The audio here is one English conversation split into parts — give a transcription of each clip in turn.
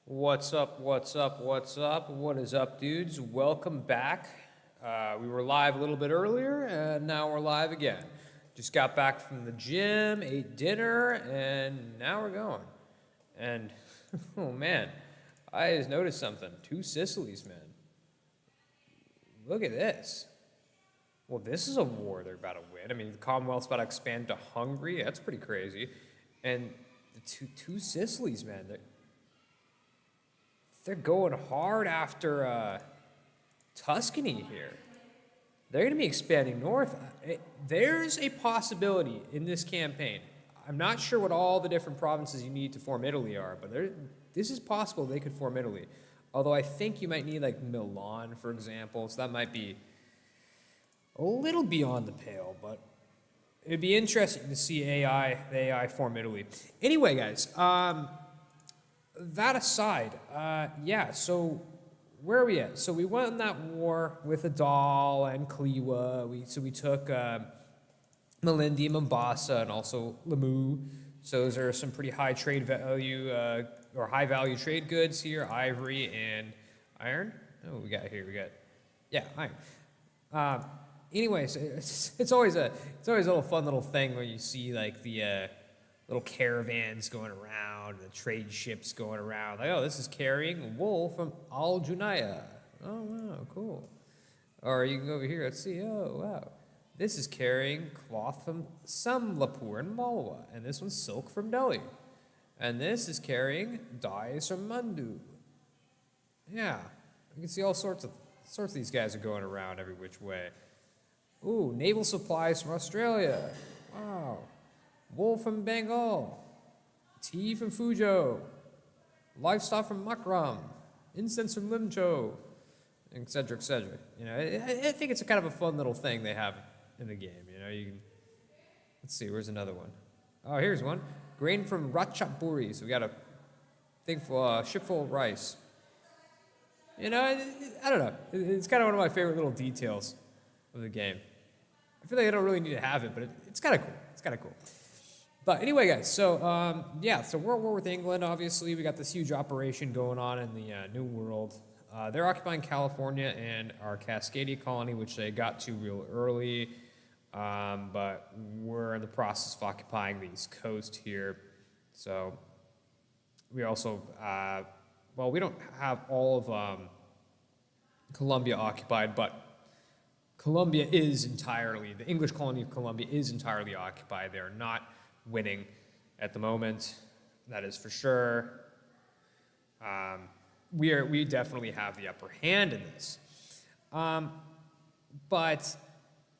What's up? What's up? What's up? What is up, dudes? Welcome back. We were live a little bit earlier, and now we're live again. Just got back from the gym, ate dinner, and now we're going. And, oh man, I just noticed something. Two Sicilies, man. Look at this. Well, this is a war they're about to win. I mean, the Commonwealth's about to expand to Hungary. That's pretty crazy. And the two Sicilies, man. They're going hard after Tuscany here. They're going to be expanding north. There's a possibility in this campaign. I'm not sure what all the different provinces you need to form Italy are, but this is possible they could form Italy. Although I think you might need like Milan, for example, so that might be a little beyond the pale, but it'd be interesting to see the AI form Italy. Anyway, guys, that aside, so where are we at? So we won that war with Adal and Kliwa. We took Malindi, Mombasa, and also Lamu. So those are some pretty high trade value or high value trade goods here: ivory and iron. Oh, we got iron. Anyways, it's always a little fun little thing where you see like the little caravans going around, the trade ships going around. Like, oh, this is carrying wool from Al Junaya. Oh, wow, cool. Or you can go over here, let's see, oh, wow. This is carrying cloth from Samlapur and Malwa, and this one's silk from Delhi. And this is carrying dyes from Mandu. Yeah, you can see all sorts of these guys are going around every which way. Ooh, naval supplies from Australia. Wow. Wool from Bengal, tea from Fuzhou, livestock from Makram, incense from Limcho, etc., etc. You know, I think it's a kind of a fun little thing they have in the game. You know, you can. Let's see, where's another one? Oh, here's one. Grain from Ratchaburi. So we got a thing for ship full of rice. You know, I don't know. It's kind of one of my favorite little details of the game. I feel like I don't really need to have it, but it's kind of cool. It's kind of cool. But anyway, guys, so so we're at war with England, obviously. We got this huge operation going on in the New World. They're occupying California and our Cascadia colony, which they got to real early. But we're in the process of occupying the East Coast here. So we also, we don't have all of Colombia occupied, but Colombia is entirely, the English colony of Colombia is entirely occupied. They are not winning at the moment, that is for sure. We definitely have the upper hand in this. But,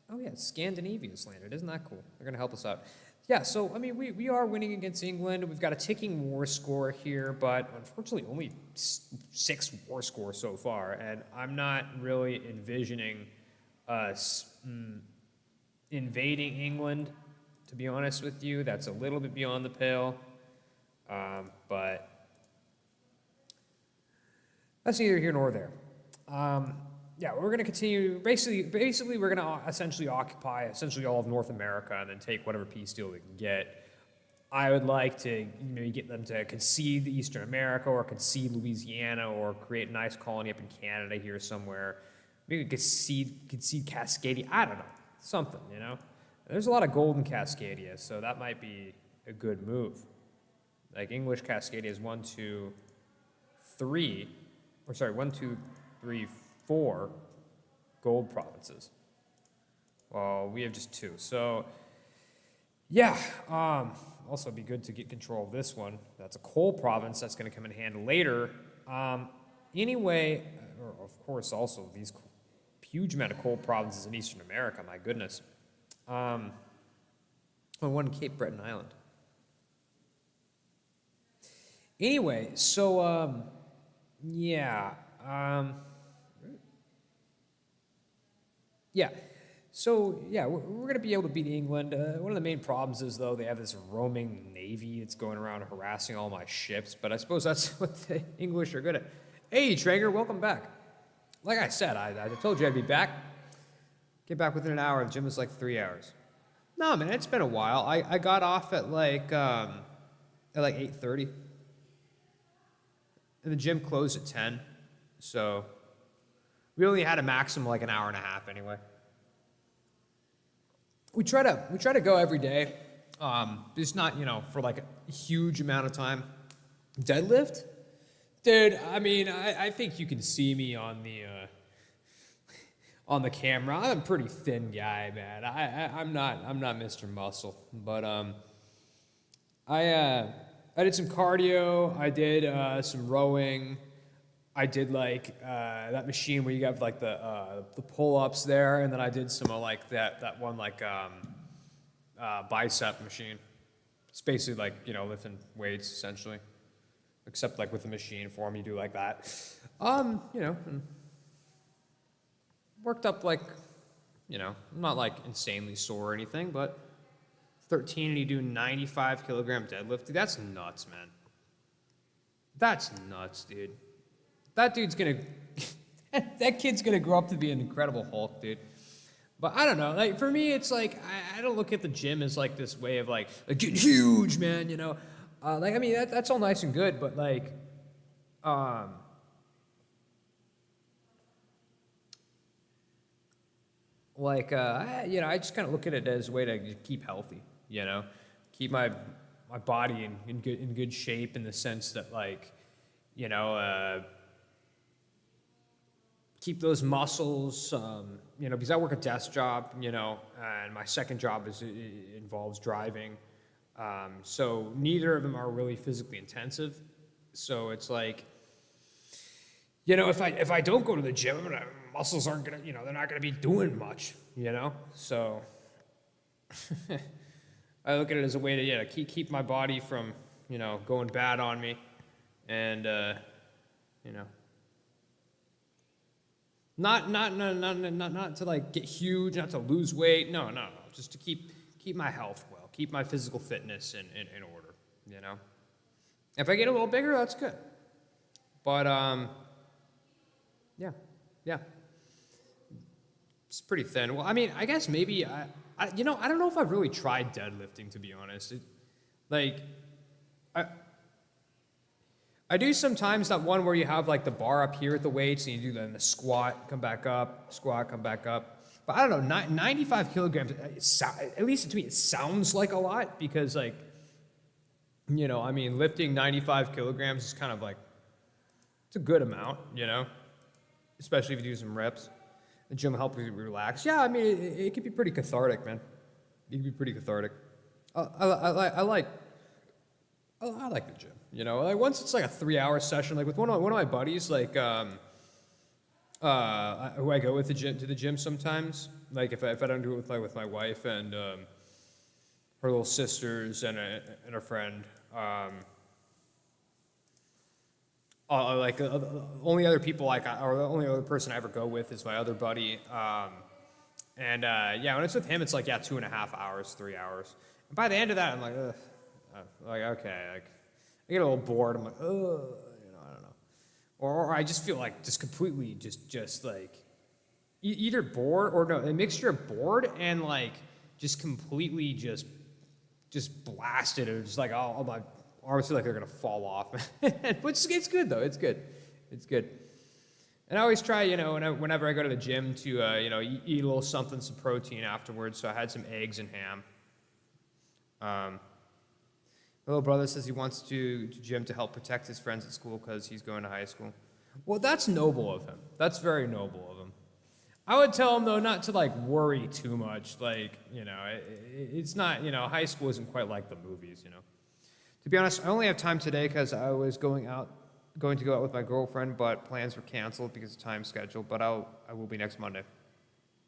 oh yeah, Scandinavia's landed. Isn't that cool? They're going to help us out. Yeah, so, I mean, we are winning against England. We've got a ticking war score here, but unfortunately only 6 war scores so far, and I'm not really envisioning us invading England. To be honest with you, that's a little bit beyond the pale, but that's neither here nor there. We're going to continue. Basically, we're going to essentially occupy all of North America and then take whatever peace deal we can get. I would like to, get them to concede Eastern America or concede Louisiana or create a nice colony up in Canada here somewhere. Maybe concede Cascadia. I don't know, something, There's a lot of gold in Cascadia, so that might be a good move. Like English Cascadia is 1, 2, 3 4 gold provinces. Well, we have just 2. So, yeah, also it'd be good to get control of this one. That's a coal province that's going to come in handy later. Of course, also these huge amount of coal provinces in Eastern America, my goodness. One Cape Breton Island. Anyway, so, we're going to be able to beat England. One of the main problems is, though, they have this roaming navy that's going around harassing all my ships, but I suppose that's what the English are good at. Hey, Traeger, welcome back. Like I said, I told you I'd be back. Get back within an hour. The gym is like 3 hours. No, man, it's been a while. I got off at like 8:30. and the gym closed at 10. So we only had a maximum like an hour and a half anyway. We try to go every day. Just not, for like a huge amount of time. Deadlift? Dude, I mean, I think you can see me on the camera. I'm a pretty thin guy, man. I'm not Mr. Muscle, but I did some cardio. I did some rowing. I did like that machine where you have like the pull-ups there, and then I did some like that one like bicep machine. It's basically like lifting weights essentially, except like with the machine form you do like that. And worked up like I'm not like insanely sore or anything, but 13 and you do 95 kilogram deadlift. Dude, that's nuts, man. That's nuts, dude. That dude's gonna, that kid's gonna grow up to be an incredible Hulk, dude. But I don't know, like for me, it's like, I don't look at the gym as like this way of like getting huge, man, Like, I mean, that's all nice and good, but like, I just kind of look at it as a way to keep healthy, keep my body in good shape in the sense that like, keep those muscles, because I work a desk job, and my second job involves driving. So neither of them are really physically intensive. So it's like, if I don't go to the gym, my muscles aren't gonna, they're not gonna be doing much, So I look at it as a way to keep my body from going bad on me, and Not to like get huge, not to lose weight. No. Just to keep my health well, keep my physical fitness in order. If I get a little bigger, that's good. But yeah, it's pretty thin. Well, I mean, I guess maybe I don't know if I've really tried deadlifting, to be honest. I do sometimes that one where you have like the bar up here at the weights and you do then the squat, come back up, squat, come back up. But I don't know, 95 kilograms, at least to me, it sounds like a lot because like, lifting 95 kilograms is kind of like, it's a good amount, especially if you do some reps. The gym will help you relax. Yeah, I mean, it can be pretty cathartic, man. It can be pretty cathartic. I like the gym. Like once it's like a 3-hour session, like with one of my buddies, like who I go with to the gym sometimes. Like if I don't do it with my wife and her little sisters and a friend. Only other people or the only other person I ever go with is my other buddy. When it's with him, it's like 2.5 hours, 3 hours. And by the end of that, I'm like, ugh. Okay, like I get a little bored. I'm like, oh, I don't know. Or I just feel like just completely just like either bored or no, a mixture of bored and like just completely just blasted or just like all my arms feel like they're gonna fall off. Which it's good though. It's good. And I always try, whenever I go to the gym to eat a little something, some protein afterwards. So I had some eggs and ham. My little brother says he wants to gym to help protect his friends at school because he's going to high school. Well, that's noble of him. That's very noble of him. I would tell him, though, not to, like, worry too much. Like, it's not, high school isn't quite like the movies, To be honest, I only have time today because I was going to go out with my girlfriend, but plans were canceled because of time schedule, but I will be next Monday.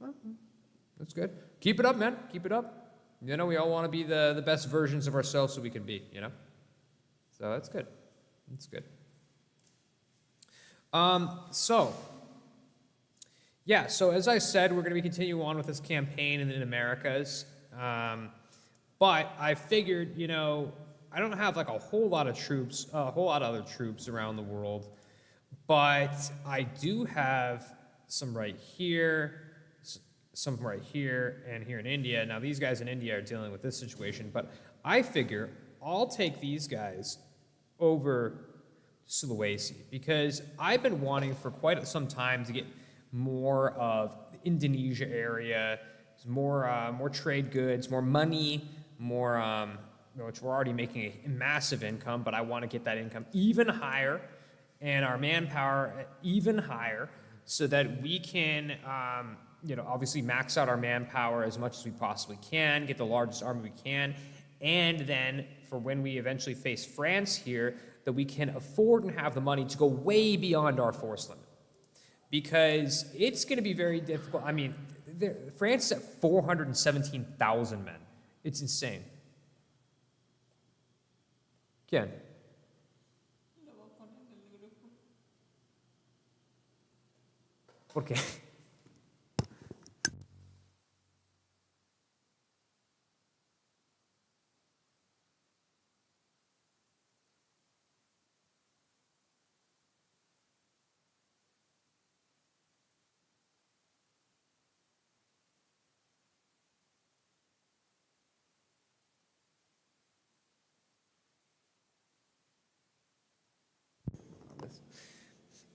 Well, that's good. Keep it up, man. Keep it up. We all want to be the best versions of ourselves so we can be, So that's good. That's good. So as I said, we're going to be continuing on with this campaign in the Americas. But I figured, I don't have like a whole lot of other troops around the world, but I do have some right here, some right here, and here in India. Now, these guys in India are dealing with this situation, but I figure I'll take these guys over Sulawesi, because I've been wanting for quite some time to get more of the Indonesia area, more trade goods, more money, more which we're already making a massive income, but I want to get that income even higher and our manpower even higher so that we can, obviously max out our manpower as much as we possibly can, get the largest army we can, and then for when we eventually face France here, that we can afford and have the money to go way beyond our force limit. Because it's going to be very difficult. I mean, France is at 417,000 men. It's insane. Ken? ¿Por qué?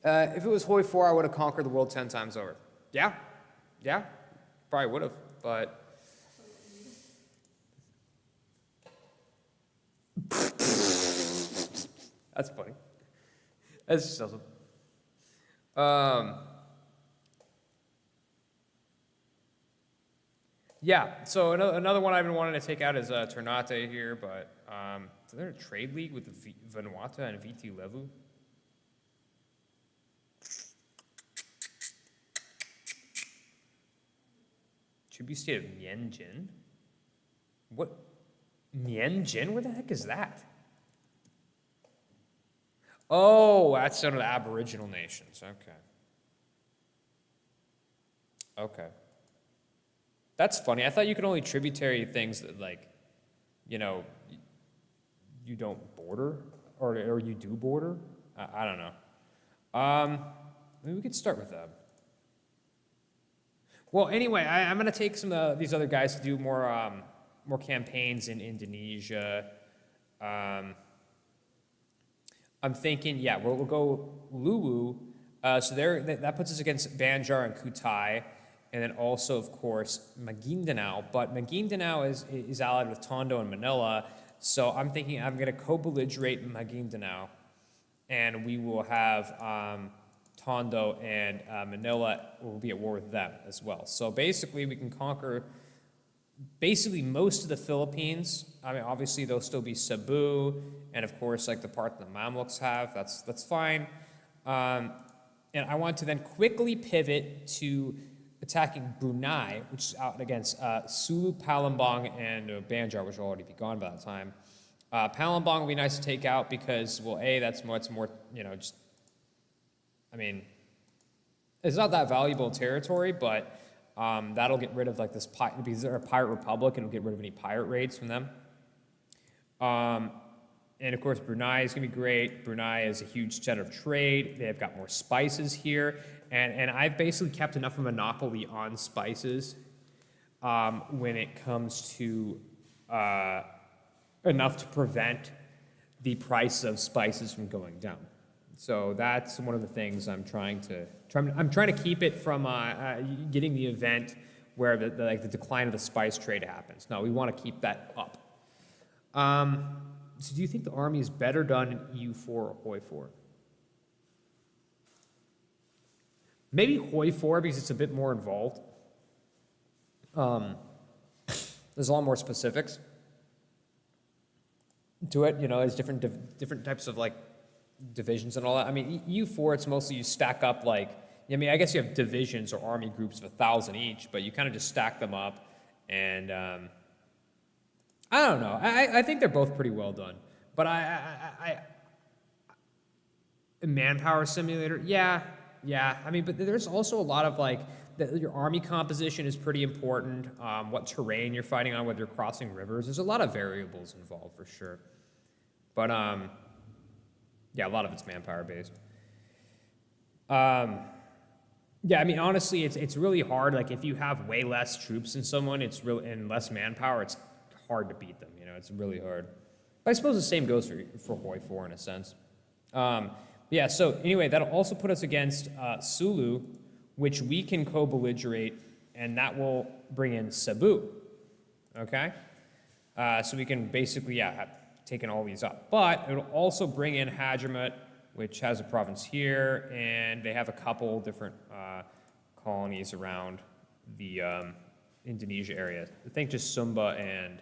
If it was Hoi 4, I would have conquered the world 10 times over. Yeah, probably would have, but... That's funny. That's just awesome. Yeah, so another one I've been wanting to take out is Ternate here, but is there a trade league with Vanuatu and Viti Levu? Tribute state of Mianjin? What? Mianjin? Where the heck is that? Oh, that's one of the Aboriginal nations. Okay. That's funny. I thought you could only tributary things that, like, you don't border, or you do border. I don't know. Maybe we could start with that. Well, anyway, I'm going to take some of these other guys to do more campaigns in Indonesia. I'm thinking, yeah, we'll go Luwu. So that puts us against Banjar and Kutai, and then also, of course, Maguindanao. But Maguindanao is allied with Tondo and Manila, so I'm thinking I'm going to co-belligerate Maguindanao, and we will have Tondo and Manila will be at war with them as well. So basically, we can conquer basically most of the Philippines. I mean, obviously, there'll still be Cebu, and of course, like the part that the Mamluks have, that's fine. And I want to then quickly pivot to attacking Brunei, which is out against Sulu, Palembang, and Banjar, which will already be gone by that time. Palembang will be nice to take out because, well, that's more, just, I mean, it's not that valuable territory, but that'll get rid of like this because they're a pirate republic, and it'll get rid of any pirate raids from them. And of course, Brunei is going to be great. Brunei is a huge center of trade. They've got more spices here. And I've basically kept enough of a monopoly on spices when it comes to enough to prevent the price of spices from going down. So that's one of the things I'm trying to keep it from getting the event where the decline of the spice trade happens. No, we want to keep that up. So do you think the army is better done in EU4 or Hoi 4? Maybe Hoi 4 because it's a bit more involved. There's a lot more specifics to it. There's different types of like divisions and all that. I mean, EU4, it's mostly you stack up I guess you have divisions or army groups of 1,000 each, but you kind of just stack them up and I don't know. I think they're both pretty well done. But Manpower Simulator, yeah. I mean, but there's also a lot of your army composition is pretty important. What terrain you're fighting on, whether you're crossing rivers. There's a lot of variables involved for sure. But yeah, a lot of it's manpower based. Yeah, I mean, honestly, it's really hard. Like if you have way less troops than someone, and less manpower, it's hard to beat them. It's really hard. But I suppose the same goes for Hoi 4 in a sense. Yeah, so anyway, that'll also put us against Sulu, which we can co-belligerate, and that will bring in Cebu. Okay? So we can basically, have taken all these up. But it'll also bring in Hadramawt, which has a province here, and they have a couple different colonies around the Indonesia area. I think just Sumba and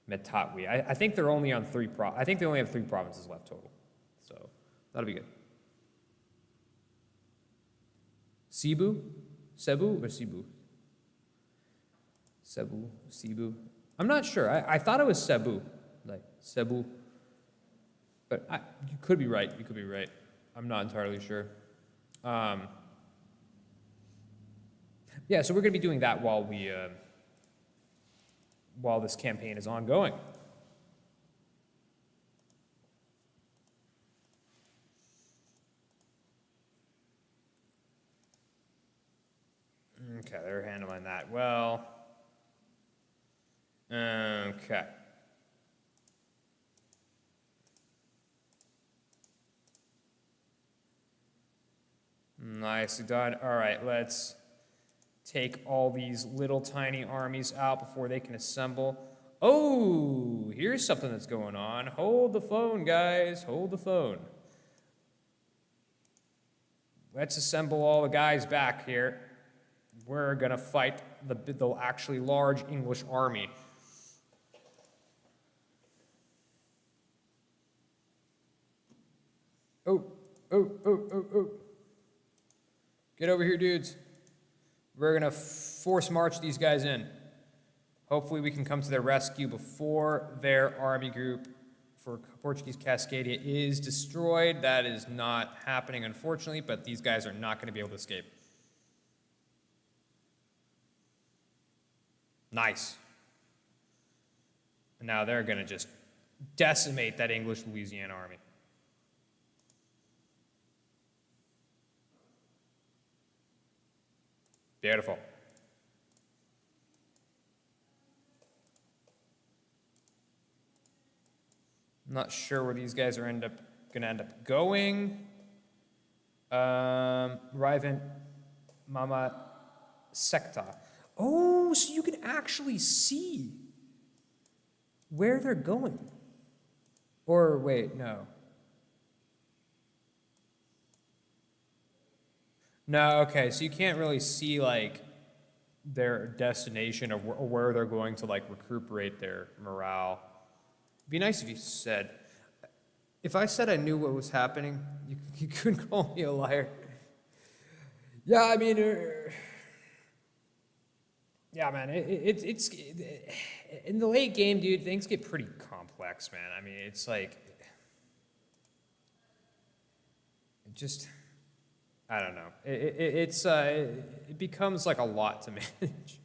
Metatwi. I think they're only on I think they only have 3 provinces left total. So that'll be good. Cebu? Cebu or Cebu? Cebu. I'm not sure. I thought it was Cebu. Like Cebu. But you could be right. You could be right. I'm not entirely sure. Yeah, so we're going to be doing that while we while this campaign is ongoing. Okay, they're handling that well. Okay. Nicely done. All right, let's take all these little tiny armies out before they can assemble. Oh, here's something that's going on. Hold the phone, guys. Hold the phone. Let's assemble all the guys back here. We're going to fight the actually large English army. Oh. Get over here, dudes. We're going to force march these guys in. Hopefully we can come to their rescue before their army group for Portuguese Cascadia is destroyed. That is not happening, unfortunately, but these guys are not going to be able to escape. Nice. And now they're going to just decimate that English Louisiana army. Beautiful. I'm not sure where these guys are going to end up going. Riven Mama Secta. Oh, so you can actually see where they're going. Or wait, no. No, okay, so you can't really see, like, their destination or where they're going to, like, recuperate their morale. It'd be nice if you said, if I said I knew what was happening, you couldn't call me a liar. Yeah, I mean, yeah, man, it's in the late game, dude, things get pretty complex, man. I mean, it's like, I don't know. It becomes like a lot to manage.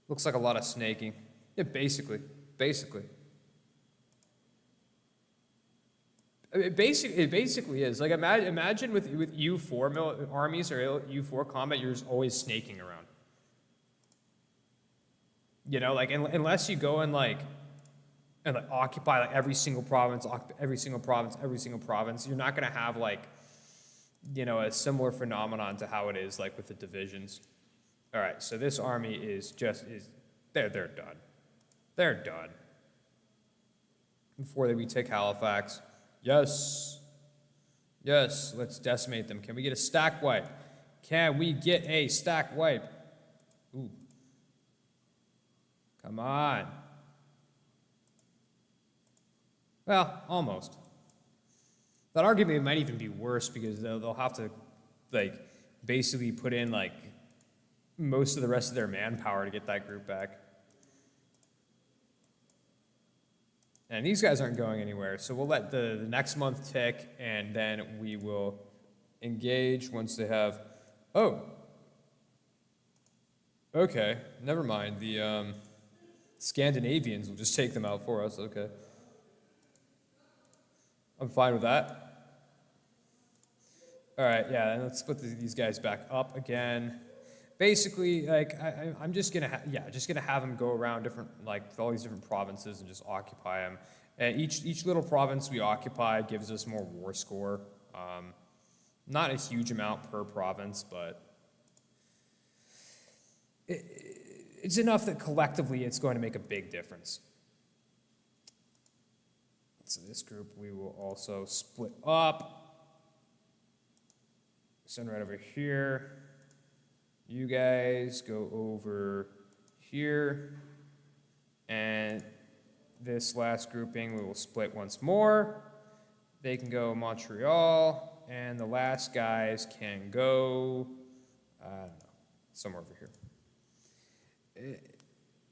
Looks like a lot of snaking. Yeah, basically. It basically is. Like, imagine with EU4 armies or EU4 combat, you're just always snaking around. You know, like, unless you go and occupy like every single province, you're not going to have, like, you know, a similar phenomenon to how it is like with the divisions. All right, so this army they're done. They're done. Before we take Halifax. Yes, let's decimate them. Can we get a stack wipe? Can we get a stack wipe? Ooh. Come on. Well, almost. That argument might even be worse because they'll have to, like, basically put in, like, most of the rest of their manpower to get that group back. And these guys aren't going anywhere, so we'll let the next month tick, and then we will engage once they have... Oh. Okay, never mind. The Scandinavians will just take them out for us, okay. I'm fine with that. All right, yeah, and let's put these guys back up again. Basically, like I'm just gonna just gonna have them go around different like all these different provinces and just occupy them. And each little province we occupy gives us more war score. Not a huge amount per province, but it's enough that collectively it's going to make a big difference. So this group we will also split up. Send right over here. You guys go over here. And this last grouping we will split once more. They can go Montreal, and the last guys can go, I don't know, somewhere over here.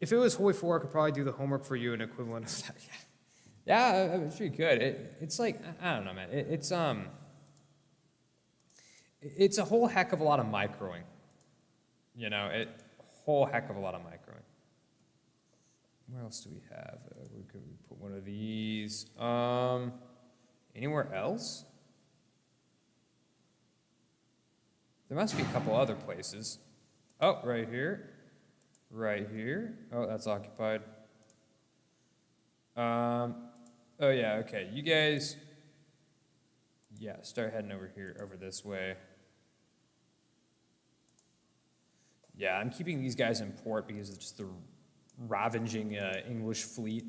If it was Holy 4, I could probably do the homework for you, an equivalent of that. Yeah, I'm sure you could. It's like, I don't know, man. It's a whole heck of a lot of microing. You know, whole heck of a lot of microing. Where else do we have? We could put one of these. Anywhere else? There must be a couple other places. Oh, right here. Right here. Oh, that's occupied. Oh yeah, okay. You guys, yeah, start heading over here, over this way. Yeah, I'm keeping these guys in port because it's just the ravaging English fleet.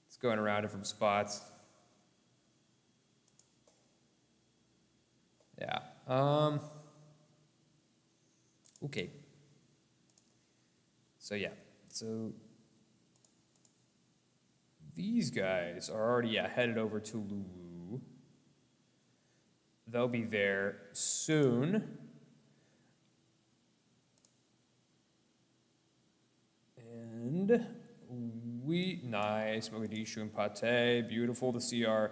It's going around different spots. Yeah. Okay. So yeah. So these guys are already headed over to Lulu. They'll be there soon. And nice, Mogadishu and Pate, beautiful to see our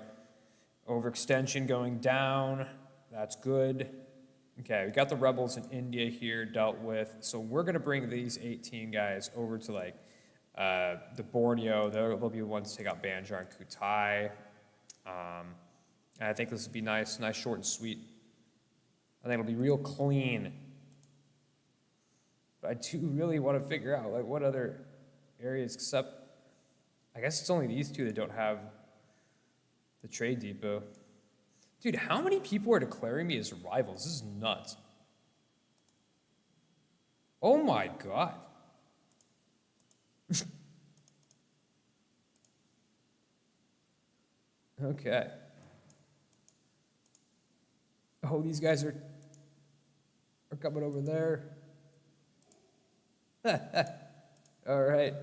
overextension going down. That's good. Okay, we got the rebels in India here dealt with. So we're going to bring these 18 guys over to like the Borneo. They'll be the ones to take out Banjar and Kutai. And I think this will be nice, short and sweet. I think it'll be real clean. But I do really want to figure out like what other areas, except I guess it's only these two that don't have the trade depot. Dude, how many people are declaring me as rivals? This is nuts. Oh my God. Okay. Oh, these guys are coming over there. All right.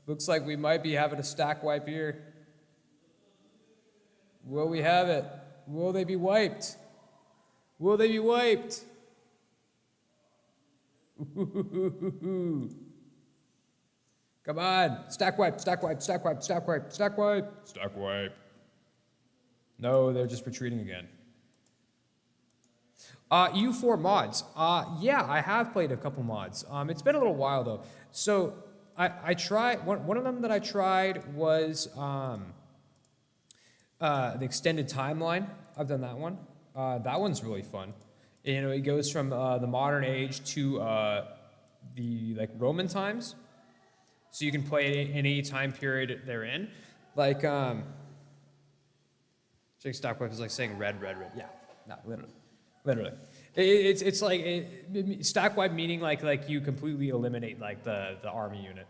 Looks like we might be having a stack wipe here. Will we have it? Will they be wiped? Will they be wiped? Come on. Stack wipe, stack wipe, stack wipe, stack wipe, stack wipe. Stack wipe. No, they're just retreating again. EU4 mods. Yeah, I have played a couple mods. It's been a little while though. So I tried, one of them that I tried was the extended timeline. I've done that one. That one's really fun. You know, it goes from the modern age to the like Roman times. So you can play it in any time period they're in. Like, Jake Stockweb is like saying red. Yeah, no, literally. It's like stack wipe meaning like you completely eliminate like the army unit.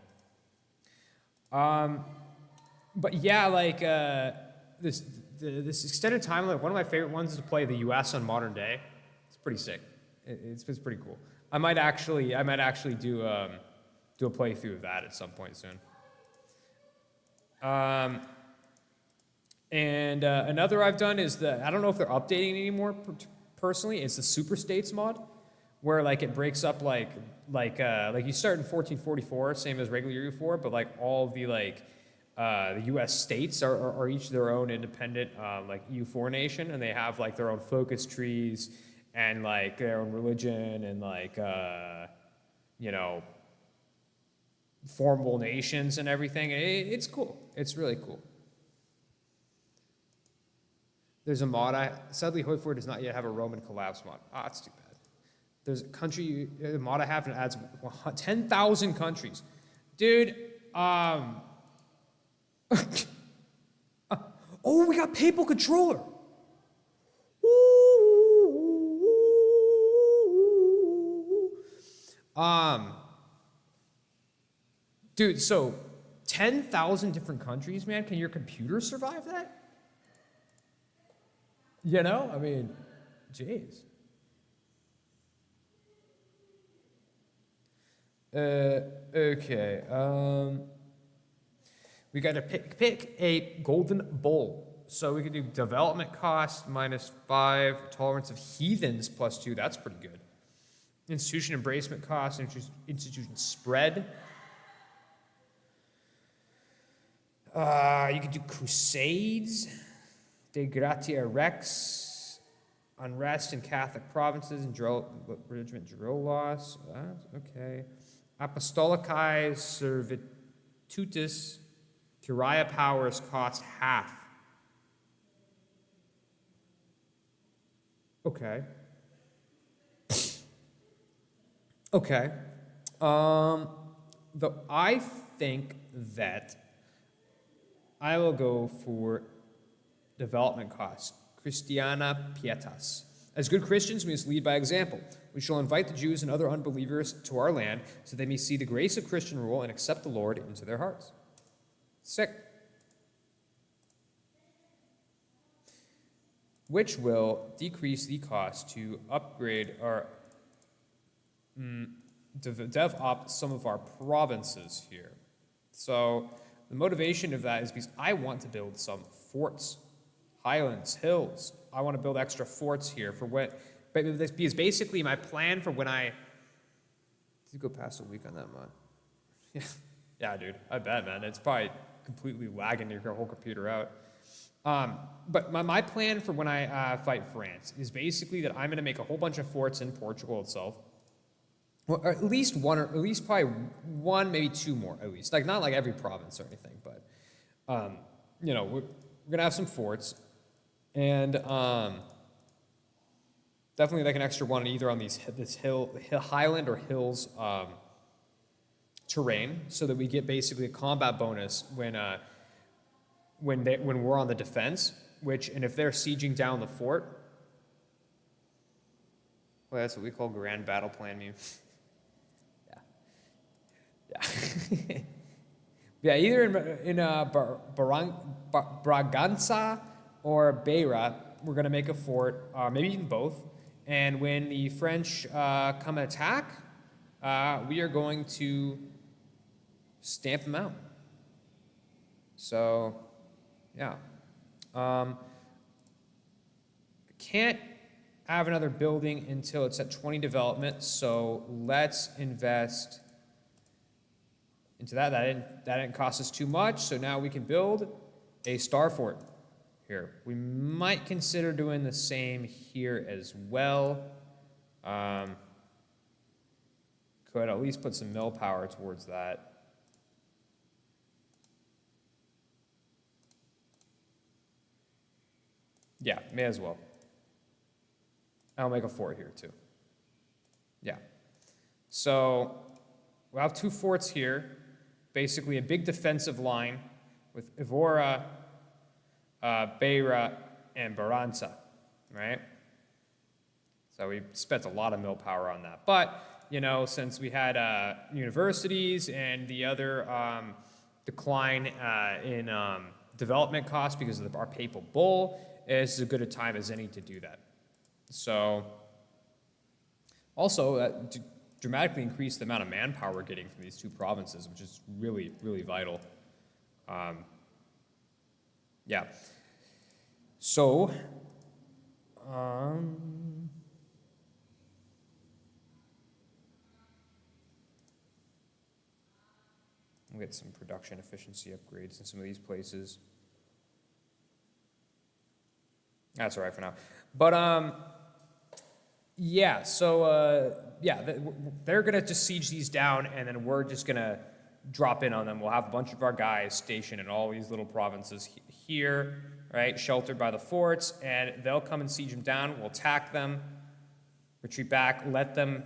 But yeah, like this extended timeline. One of my favorite ones is to play the U.S. on modern day. It's pretty sick. It's pretty cool. I might actually do a playthrough of that at some point soon. And another I've done is I don't know if they're updating it anymore. Personally, it's the Super States mod, where like it breaks up like you start in 1444, same as regular EU4, but like all the the U.S. states are each their own independent like EU4 nation, and they have like their own focus trees and like their own religion and like you know, formable nations and everything. It's cool. It's really cool. There's a mod. Sadly, Hoi4 does not yet have a Roman collapse mod. Ah, it's too bad. There's a country, the mod I have, and it adds 10,000 countries. Dude, oh, we got papal controller. Dude, so 10,000 different countries, man. Can your computer survive that? You know, I mean, jeez. Okay. We got to pick a golden bull. So we can do development cost -5, tolerance of heathens +2. That's pretty good. Institution embracement cost, institution spread. You can do crusades, de gratia rex, unrest in Catholic provinces, and regiment drill loss. Okay. Apostolicae servitutis, curia powers cost half. Okay. Okay. Though I think that I will go for development costs. Christiana pietas. As good Christians, we must lead by example. We shall invite the Jews and other unbelievers to our land so they may see the grace of Christian rule and accept the Lord into their hearts. Sick. Which will decrease the cost to upgrade our dev up some of our provinces here. So the motivation of that is because I want to build some forts, highlands, hills. I want to build extra forts here for what, because basically my plan for when I, did you go past a week on that mod? Yeah, dude, I bet, man. It's probably completely lagging your whole computer out. But my plan for when I fight France is basically that I'm going to make a whole bunch of forts in Portugal itself. Well, at least one, or at least probably one, maybe two more, at least. Like, not like every province or anything, but, you know, we're going to have some forts. And definitely like an extra one either on this highland or hills terrain, so that we get basically a combat bonus when we're on the defense, and if they're sieging down the fort, well, that's what we call grand battle plan meme. Yeah. Yeah, either in Bragança or Beira, we're going to make a fort, maybe even both. And when the French come and attack, we are going to stamp them out. So, yeah. Can't have another building until it's at 20 development, so let's invest into that. That didn't cost us too much, so now we can build a star fort here. We might consider doing the same here as well. Could at least put some mill power towards that. Yeah, may as well. I'll make a fort here too. Yeah. So we'll have two forts here. Basically a big defensive line with Evora, Beira, and Bragança, right? So we spent a lot of mill power on that. But, you know, since we had universities and the other decline in development costs because of our papal bull, it's as good a time as any to do that. So, also, dramatically increase the amount of manpower we're getting from these two provinces, which is really, really vital. Yeah. So, we'll get some production efficiency upgrades in some of these places. That's all right for now. But, yeah, so, yeah, they're going to just siege these down, and then we're just going to drop in on them. We'll have a bunch of our guys stationed in all these little provinces here, right, sheltered by the forts, and they'll come and siege them down. We'll attack them, retreat back, let them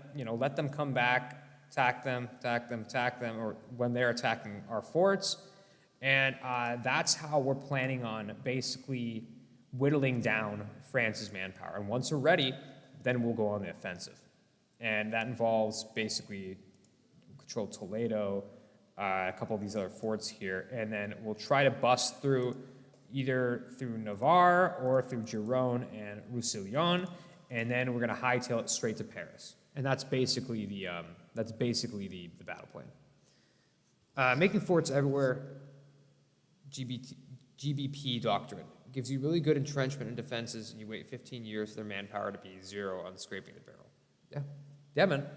come back, attack them, or when they're attacking our forts. And that's how we're planning on basically whittling down France's manpower. And once we're ready, then we'll go on the offensive. And that involves basically control Toledo, a couple of these other forts here, and then we'll try to bust through either through Navarre or through Gironde and Roussillon, and then we're going to hightail it straight to Paris. And that's basically the battle plan. Making forts everywhere, GBP doctrine. Gives you really good entrenchment and defenses, and you wait 15 years for their manpower to be 0 on scraping the barrel. Yeah, man.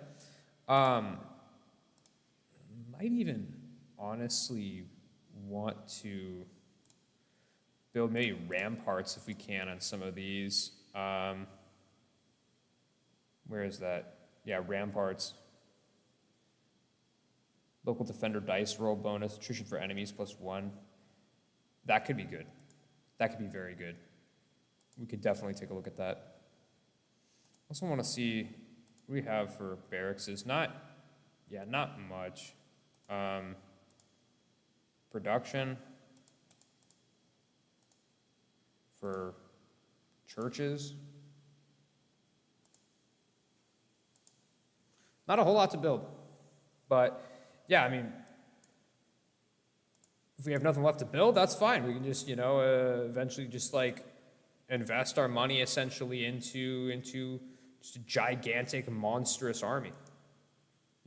Might even honestly want to build maybe ramparts if we can on some of these. Where is that? Yeah, ramparts. Local defender dice roll bonus, attrition for enemies +1. That could be good. That could be very good. We could definitely take a look at that. Also want to see what we have for barracks. Not much. Production for churches. Not a whole lot to build. But yeah, I mean, if we have nothing left to build, that's fine. We can just, eventually just like invest our money essentially into just a gigantic, monstrous army.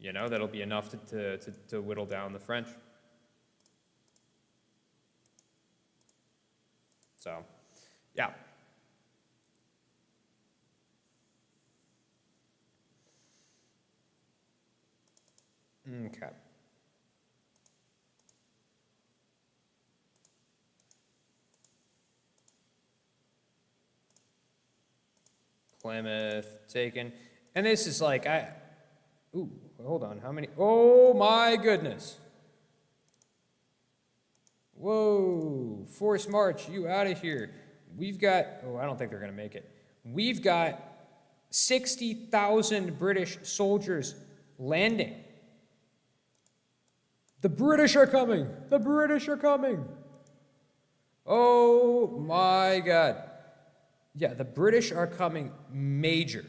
That'll be enough to whittle down the French. So, yeah. Okay. Plymouth taken. And this is like, hold on, how many? Oh my goodness. Whoa, forced march, you out of here. We've got, I don't think they're gonna make it. We've got 60,000 British soldiers landing. The British are coming. The British are coming. Oh my God. Yeah, the British are coming major.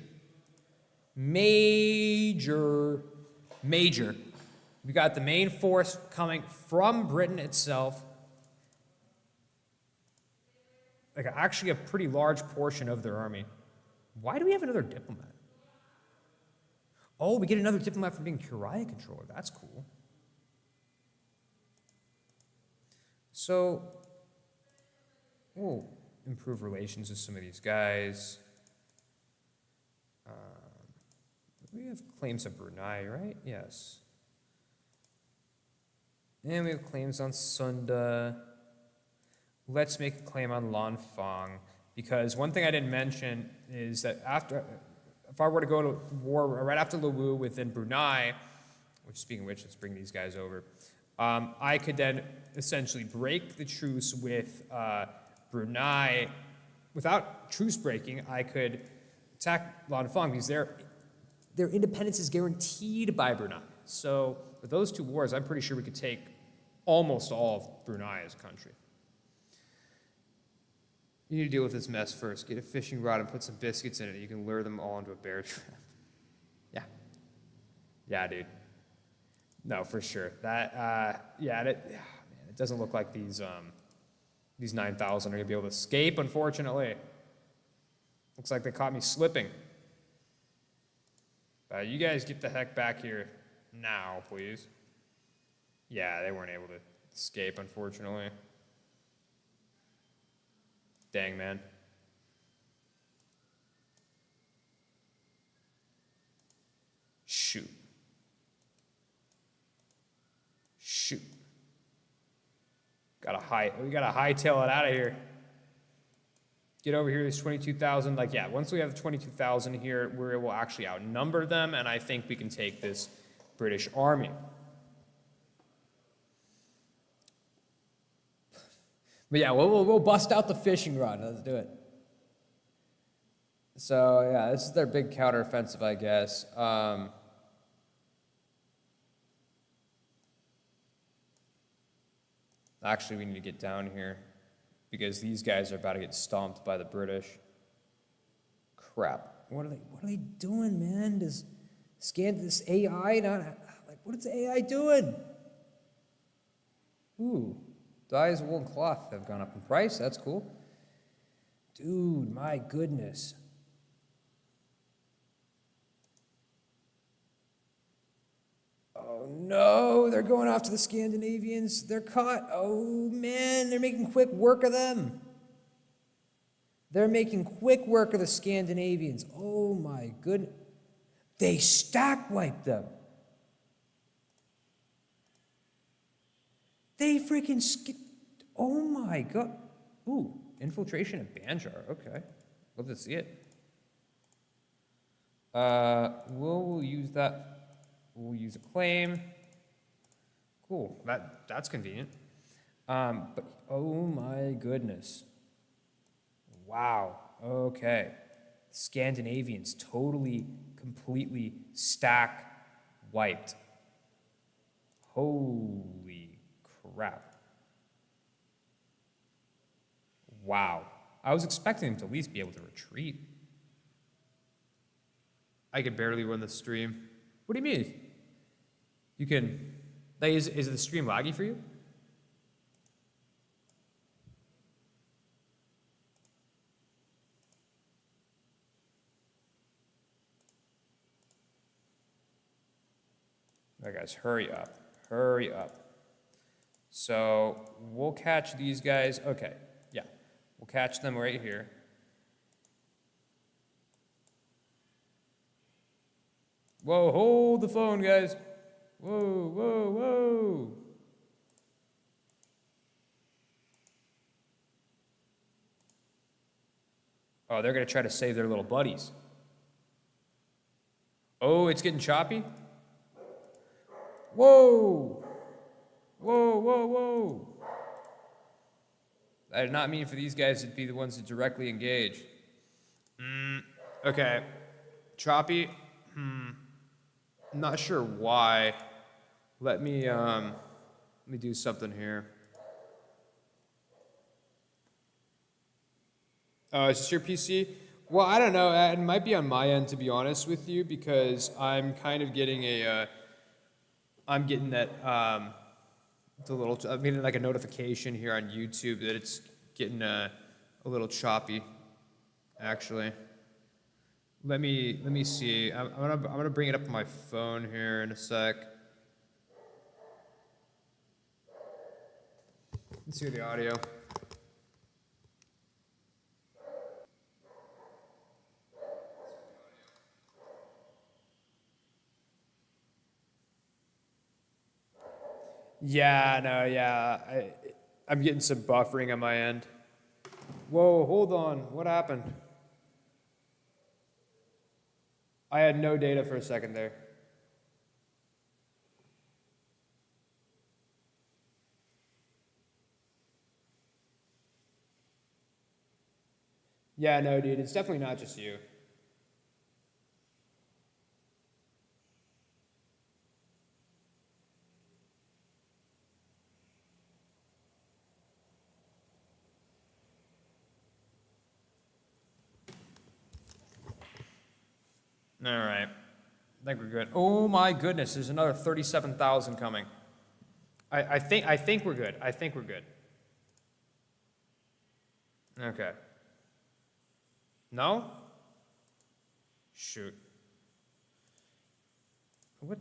Major. We got the main force coming from Britain itself. Like actually a pretty large portion of their army. Why do we have another diplomat? Oh, we get another diplomat from being Curia controller. That's cool. So, we'll improve relations with some of these guys. We have claims on Brunei, right? Yes. And we have claims on Sunda. Let's make a claim on Lanfang, because one thing I didn't mention is that if I were to go to war right after Luwu within Brunei, which speaking of which, let's bring these guys over, I could then essentially break the truce with Brunei. Without truce breaking, I could attack Lanfang because their independence is guaranteed by Brunei. So with those two wars, I'm pretty sure we could take almost all of Brunei as a country. You need to deal with this mess first. Get a fishing rod and put some biscuits in it. You can lure them all into a bear trap. Yeah, dude. No, for sure. It doesn't look like these 9,000 are gonna be able to escape, unfortunately. Looks like they caught me slipping. You guys get the heck back here now, please. Yeah, they weren't able to escape, unfortunately. Dang, man. Shoot. We gotta hightail it out of here. Get over here, there's 22,000. Once we have 22,000 here, we'll actually outnumber them, and I think we can take this British army. But yeah, we'll bust out the fishing rod. Let's do it. So yeah, this is their big counteroffensive, I guess. Actually, we need to get down here because these guys are about to get stomped by the British. Crap. What are they doing, man? Does this AI not like what is the AI doing? Ooh, dyes, wool, and cloth have gone up in price. That's cool. Dude, my goodness. Oh no, they're going after the Scandinavians. They're caught. Oh man, they're making quick work of them. They're making quick work of the Scandinavians. Oh my goodness. They stack wiped them. They freaking oh my god. Ooh, infiltration of Banjar. Okay. Love to see it. We'll use that. We'll use a claim. Cool. That's convenient. But oh my goodness. Wow. Okay. Scandinavians totally, completely stack wiped. Holy crap. Wow. I was expecting them to at least be able to retreat. I could barely run the stream. What do you mean? You can, like, is the stream laggy for you? All right, guys, hurry up. Hurry up. So we'll catch these guys. Okay, yeah. We'll catch them right here. Whoa, hold the phone, guys. Whoa, whoa, whoa. Oh, they're going to try to save their little buddies. Oh, it's getting choppy. Whoa. Whoa, whoa, whoa. I did not mean for these guys to be the ones to directly engage. Okay. Choppy. Not sure why. Let me do something here. Oh, is this your PC? Well, I don't know. It might be on my end, to be honest with you, because I'm kind of getting I'm getting that, I'm getting like a notification here on YouTube that it's getting a little choppy, actually. Let me see. I'm gonna bring it up on my phone here in a sec. Let's hear the audio. Yeah, no, yeah. I'm getting some buffering on my end. Whoa, hold on. What happened? I had no data for a second there. Yeah, no, dude. It's definitely not just you. All right. I think we're good. Oh my goodness, there's another 37,000 coming. I think we're good. I think we're good. Okay. No? Shoot. What?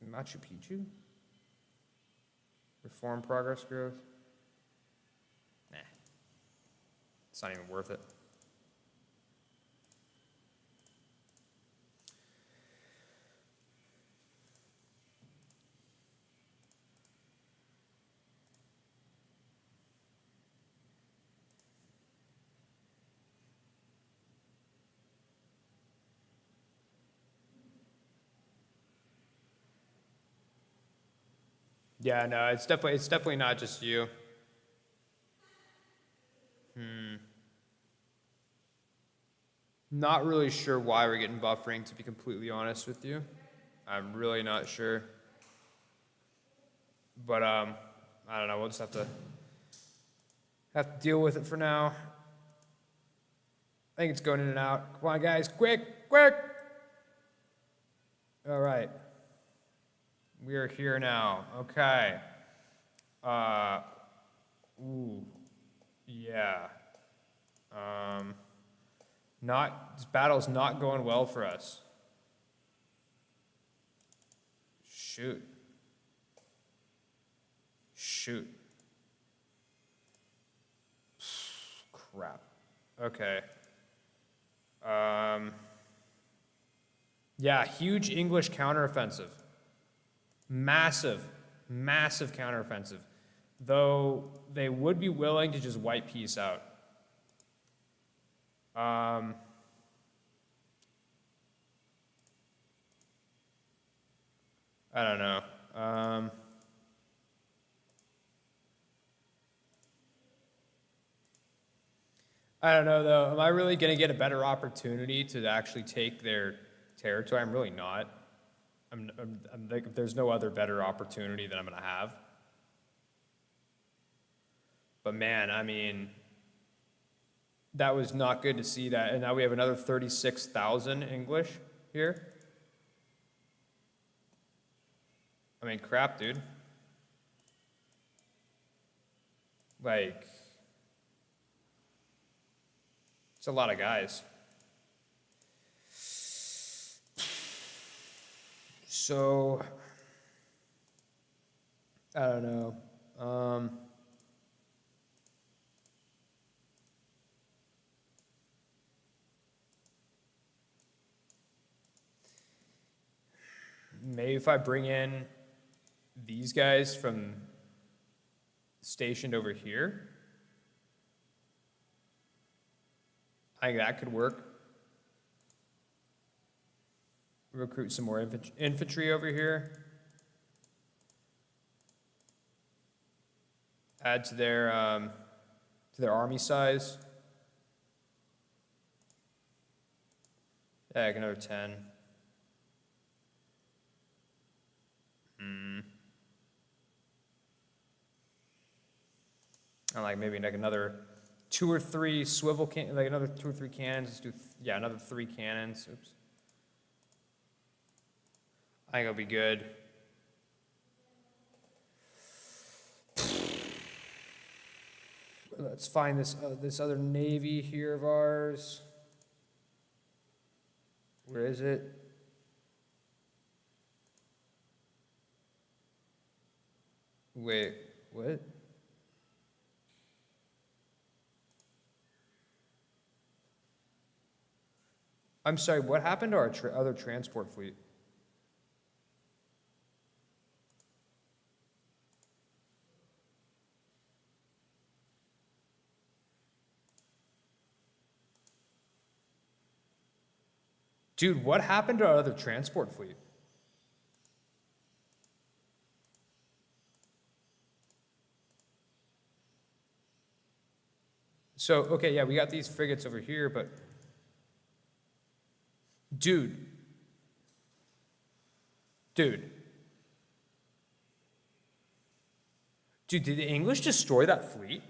Machu Picchu? Reform, progress, growth? Nah. It's not even worth it. Yeah, no, it's definitely not just you. Not really sure why we're getting buffering, to be completely honest with you. I'm really not sure. But I don't know, we'll just have to deal with it for now. I think it's going in and out. Come on, guys, quick, quick! All right. We are here now. Okay. Ooh. Yeah. This battle's not going well for us. Shoot. Crap. Okay. Yeah, huge English counteroffensive. Massive counteroffensive. Though they would be willing to just wipe peace out. I don't know. I don't know though. Am I really going to get a better opportunity to actually take their territory? I'm really not. I'm like, there's no other better opportunity that I'm going to have. But man, I mean, that was not good to see that. And now we have another 36,000 English here. I mean, crap, dude. Like, it's a lot of guys. So, I don't know. Maybe if I bring in these guys from stationed over here, I think that could work. Recruit some more infantry over here. Add to their army size. Yeah, like another 10. And like maybe like another 2 or 3 swivel like another 2 or 3 cannons. Let's do another 3 cannons. Oops. I think it'll be good. Let's find this other navy here of ours. Where is it? Wait, what? I'm sorry, what happened to our other transport fleet? Dude, what happened to our other transport fleet? So, okay, yeah, we got these frigates over here, but Dude, did the English destroy that fleet?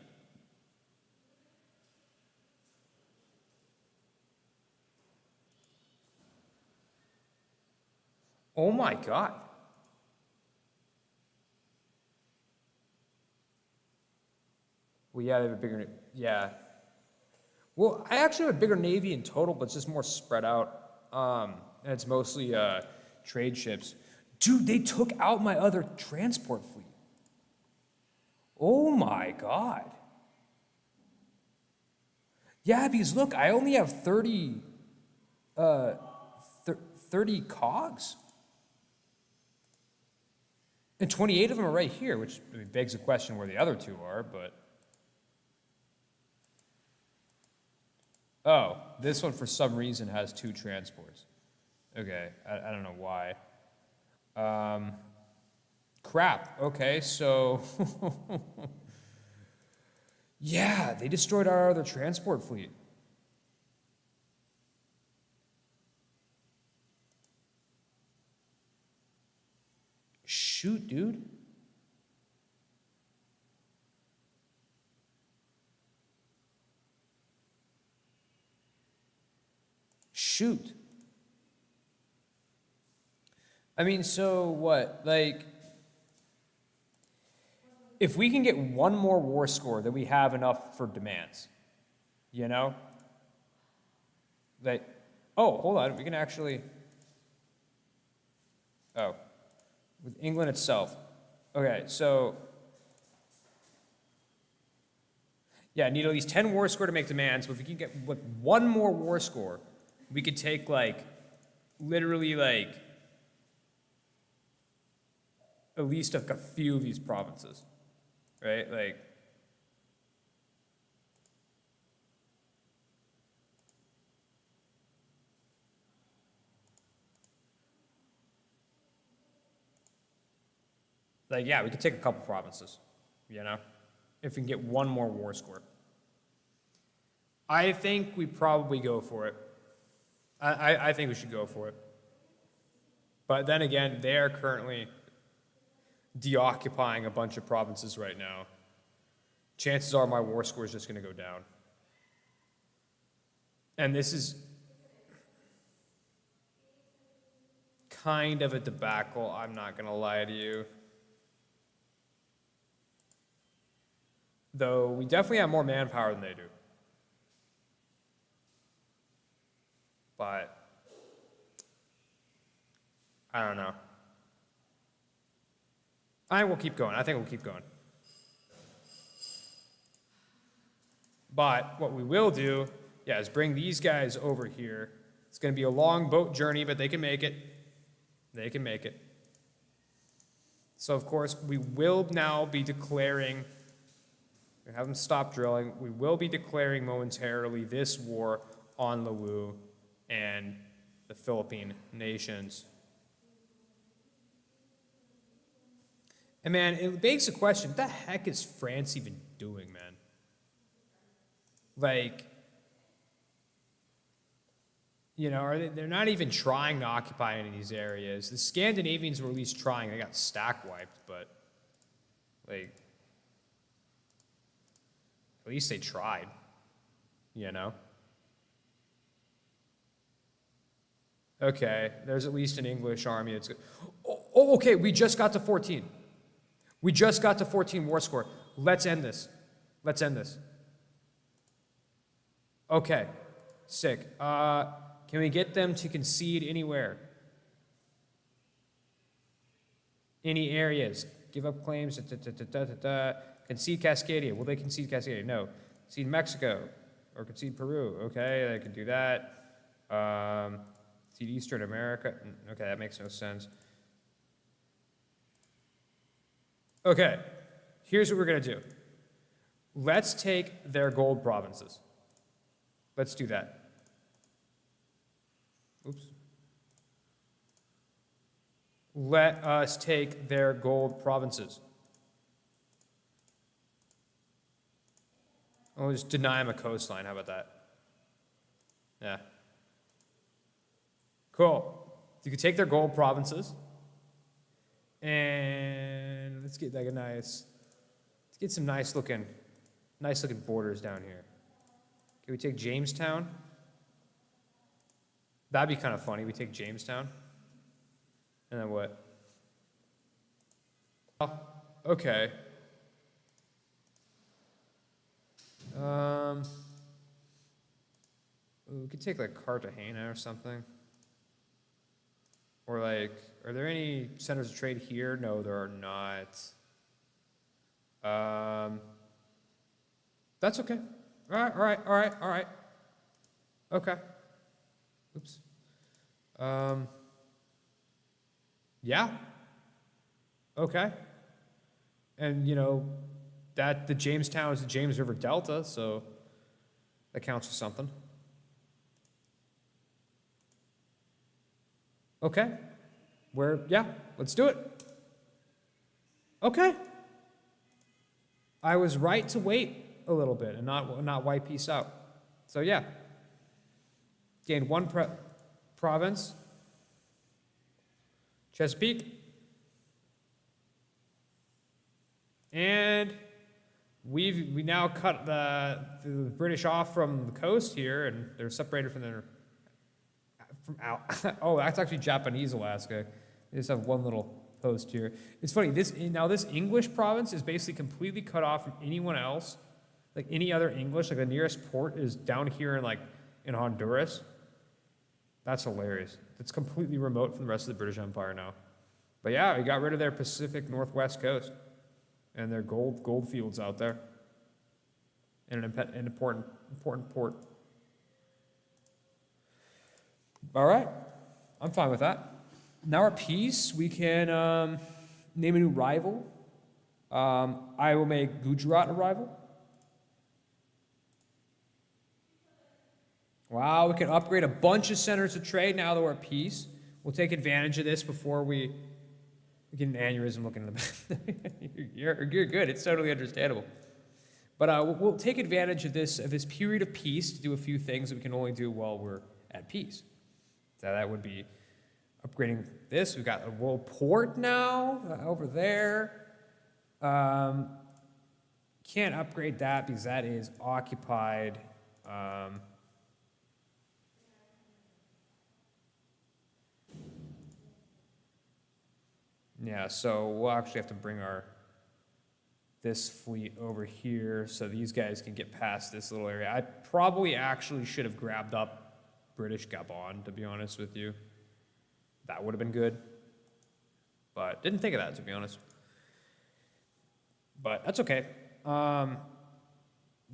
Oh my God. Well, yeah, they have a bigger, yeah. Well, I actually have a bigger navy in total, but it's just more spread out. And it's mostly trade ships. Dude, they took out my other transport fleet. Oh my God. Yeah, because look, I only have 30 cogs. And 28 of them are right here, which begs the question where the other 2 are, but. Oh, this one for some reason has 2 transports. Okay, I don't know why. Crap, okay, so. Yeah, they destroyed our other transport fleet. Shoot, dude. Shoot. I mean, so what? Like, if we can get one more war score, then we have enough for demands. You know? Like, oh, hold on. We can actually. Oh. With England itself. Okay, so. Yeah, need at least 10 war score to make demands, but if we can get like one more war score, we could take like, literally like, at least a few of these provinces, right? Like, yeah, we could take a couple provinces, you know, if we can get one more war score. I think we probably go for it. I think we should go for it. But then again, they are currently deoccupying a bunch of provinces right now. Chances are my war score is just going to go down. And this is kind of a debacle, I'm not going to lie to you. Though we definitely have more manpower than they do. But I don't know. I think we'll keep going. But what we will do, yeah, is bring these guys over here. It's going to be a long boat journey, but they can make it. They can make it. So, of course, we will now be declaring, we have them stop drilling, we will be declaring momentarily this war on Lawu and the Philippine nations. And man, it begs the question, what the heck is France even doing, man? Like, you know, they're not even trying to occupy any of these areas. The Scandinavians were at least trying. They got stack wiped, but, like, at least they tried, you know? Okay, there's at least an English army that's good. Oh, okay, we just got to 14. We just got to 14 war score. Let's end this. Let's end this. Okay, sick. Can we get them to concede anywhere? Any areas? Give up claims. Concede Cascadia. Will they concede Cascadia? No. Concede Mexico or concede Peru. Okay, they can do that. Concede Eastern America. Okay, that makes no sense. Okay, here's what we're going to do. Let's take their gold provinces. Let's do that. Oops. Let us take their gold provinces. I'll just deny them a coastline. How about that? Yeah. Cool. You can take their gold provinces. And let's get like let's get some nice looking borders down here. Can we take Jamestown? That'd be kind of funny. We take Jamestown. And then what? Oh, okay. We could take like Cartagena or something. Or like, are there any centers of trade here? No, there are not. That's okay. All right. Okay. Oops. Yeah. Okay. And, you know, that the Jamestown is the James River Delta, so that counts for something. Okay. Yeah, let's do it. Okay. I was right to wait a little bit and not wipe peace out. So yeah. Gained one province. Chesapeake. And we now cut the British off from the coast here, and they're separated from out. Oh, that's actually Japanese Alaska. They just have one little post here. It's funny. This English province is basically completely cut off from anyone else, like any other English. Like the nearest port is down here in Honduras. That's hilarious. It's completely remote from the rest of the British Empire now. But yeah, we got rid of their Pacific Northwest coast and their gold fields out there, and an important port. All right, I'm fine with that. Now we're at peace. We can name a new rival. I will make Gujarat a rival. Wow, we can upgrade a bunch of centers of trade now that we're at peace. We'll take advantage of this before we get an aneurysm looking in the back. You're good. It's totally understandable. But we'll take advantage of this period of peace to do a few things that we can only do while we're at peace. So that would be upgrading this. We've got a world port now over there. Can't upgrade that because that is occupied. Yeah, so we'll actually have to bring this fleet over here so these guys can get past this little area. I probably actually should have grabbed up British Gabon, to be honest with you. That would have been good. But didn't think of that, to be honest. But that's okay. Yeah,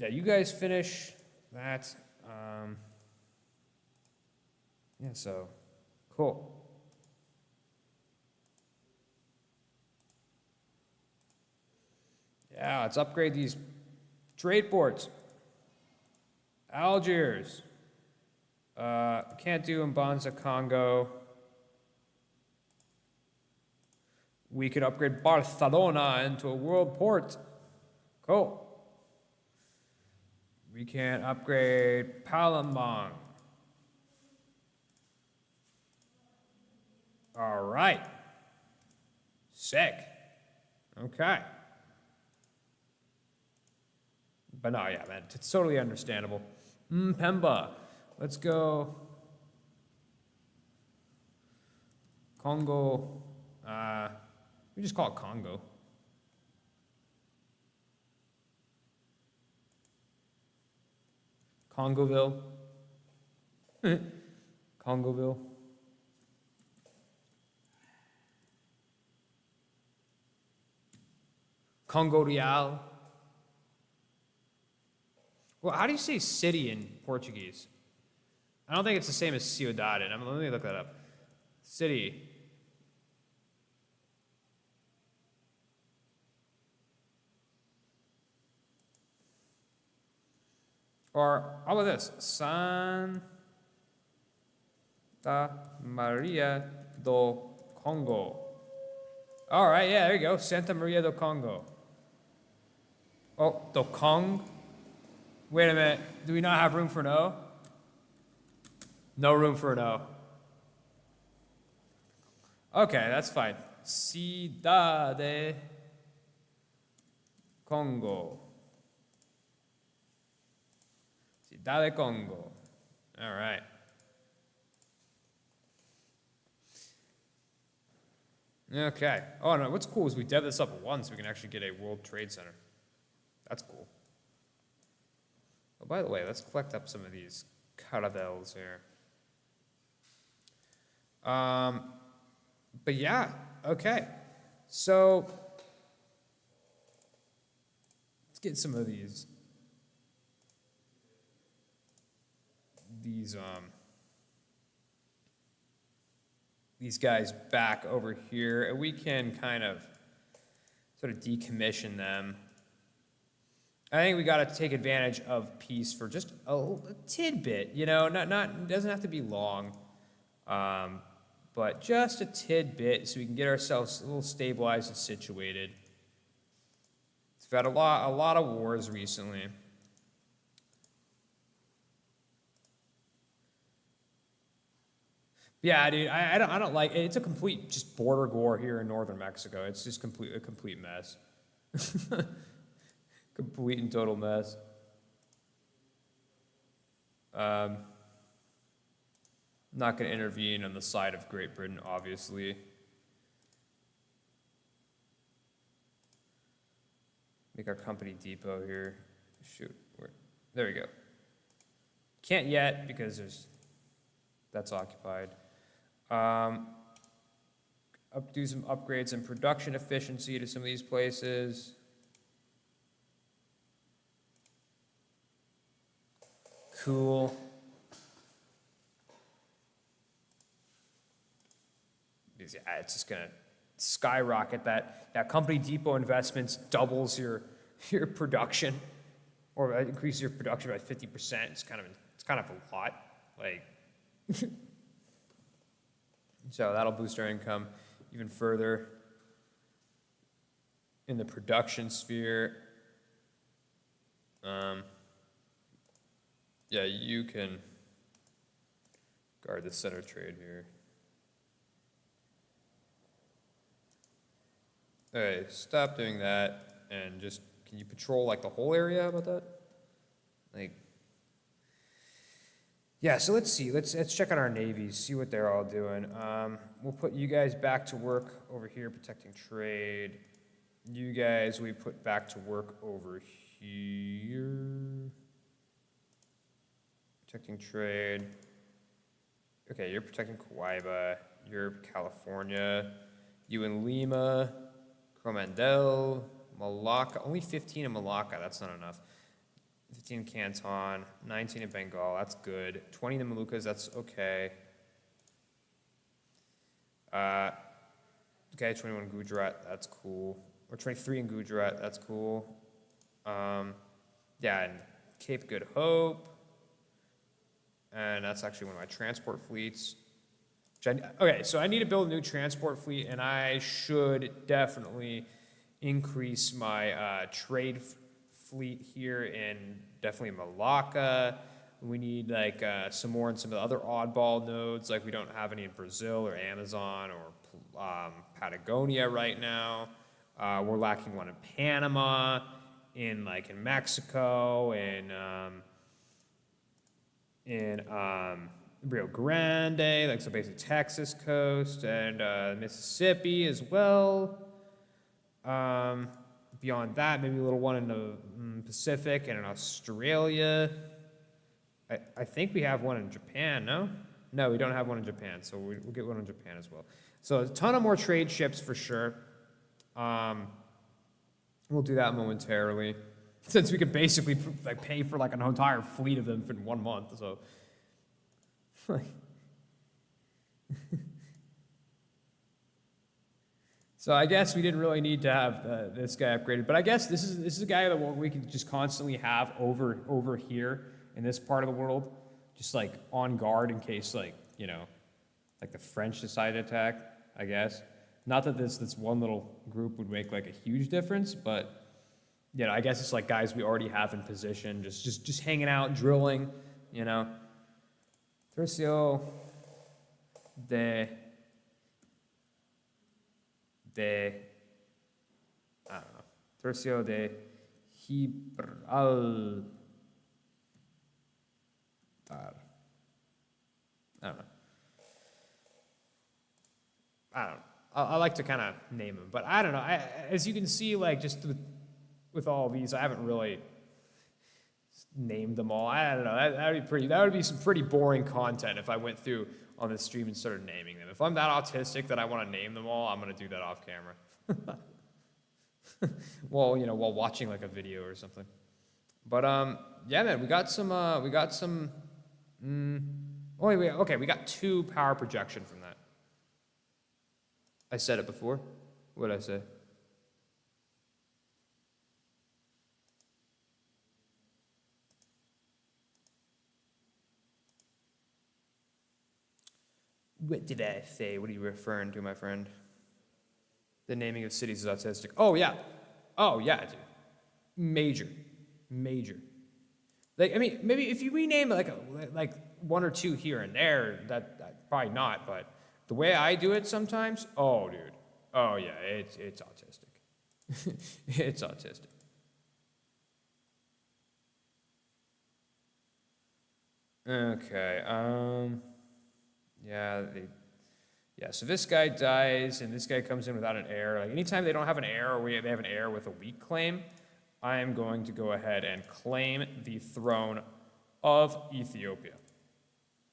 you guys finish that. Yeah, so cool. Yeah, let's upgrade these trade ports. Algiers. Can't do Mbanza, Congo. We could upgrade Barcelona into a world port. Cool. We can upgrade Palembang. All right. Sick. Okay. But no, yeah, man, it's totally understandable. Pemba. Let's go. Congo. We just call it Congo. Congoville. Congoville. Congo Real. Well, how do you say city in Portuguese? I don't think it's the same as ciudad. Let me look that up. City. Or how about this? Santa Maria do Congo. All right, yeah, there you go. Santa Maria do Congo. Oh, do Cong. Wait a minute. Do we not have room for no? No room for no. Okay, that's fine. Cidade Congo. Cidade Congo. All right. Okay. Oh, no, what's cool is we dev this up at once so we can actually get a World Trade Center. That's cool. Oh, by the way, let's collect up some of these caravels here. But yeah, okay. So let's get some of these guys back over here, and we can kind of sort of decommission them. I think we got to take advantage of peace for just a tidbit, you know, it doesn't have to be long, but just a tidbit so we can get ourselves a little stabilized and situated. We've had a lot of wars recently. Yeah, dude, I don't like it. It's a complete just border war here in northern Mexico. It's just a complete mess. Complete and total mess. Not going to intervene on the side of Great Britain, obviously. Make our company depot here. Shoot, there we go. Can't yet because that's occupied. Do some upgrades in production efficiency to some of these places. Cool. Yeah, it's just gonna skyrocket. That company depot investments doubles your production, or increases your production by 50%. It's kind of a lot. Like, so that'll boost our income even further in the production sphere. Yeah, you can guard the center trade here. Okay, stop doing that and just, can you patrol like the whole area? How about that? Like, yeah, so let's see. Let's check out our navies, see what they're all doing. We'll put you guys back to work over here protecting trade. You guys we put back to work over here. Protecting trade. Okay, you're protecting Kauaiba. You're California. You in Lima. Coromandel. Malacca. Only 15 in Malacca. That's not enough. 15 in Canton. 19 in Bengal. That's good. 20 in the Moluccas. That's okay. Okay, 21 in Gujarat. That's cool. Or 23 in Gujarat. That's cool. Yeah, and Cape Good Hope. And that's actually one of my transport fleets. Okay, so I need to build a new transport fleet, and I should definitely increase my trade fleet here in definitely Malacca. We need like some more in some of the other oddball nodes, like we don't have any in Brazil or Amazon or Patagonia right now. We're lacking one in Panama, in Mexico, in Rio Grande, like so basically Texas coast, and Mississippi as well. Beyond that, maybe a little one in the Pacific and in Australia. I think we have one in Japan, no? No, we don't have one in Japan, so we'll get one in Japan as well. So a ton of more trade ships for sure. We'll do that momentarily, since we could basically pay for an entire fleet of them in 1 month. So, so I guess we didn't really need to have this guy upgraded, but I guess this is a guy that we can just constantly have over here in this part of the world, just on guard in case the French decide to attack. I guess not that this one little group would make a huge difference, but I guess it's guys we already have in position, just hanging out, drilling, Tercio de I don't know. Tercio de Gibraltar. I don't know. I like to kind of name them, but I don't know. As you can see, just with all these, I haven't really named them all. I don't know. That would be some pretty boring content if I went through on this stream and started naming them. If I'm that autistic that I want to name them all, I'm going to do that off camera. Well, while watching a video or something. But yeah, man, we got some. Okay, we got 2 power projection from that. I said it before. What did I say? What did I say? What are you referring to, my friend? The naming of cities is autistic. Oh, yeah, dude. Major. Maybe if you rename like 1 or 2 here and there, that probably not. But the way I do it sometimes, oh, dude. Oh, yeah, it's autistic. It's autistic. Okay. Yeah. So this guy dies, and this guy comes in without an heir. Like anytime they don't have an heir, or they have an heir with a weak claim, I am going to go ahead and claim the throne of Ethiopia.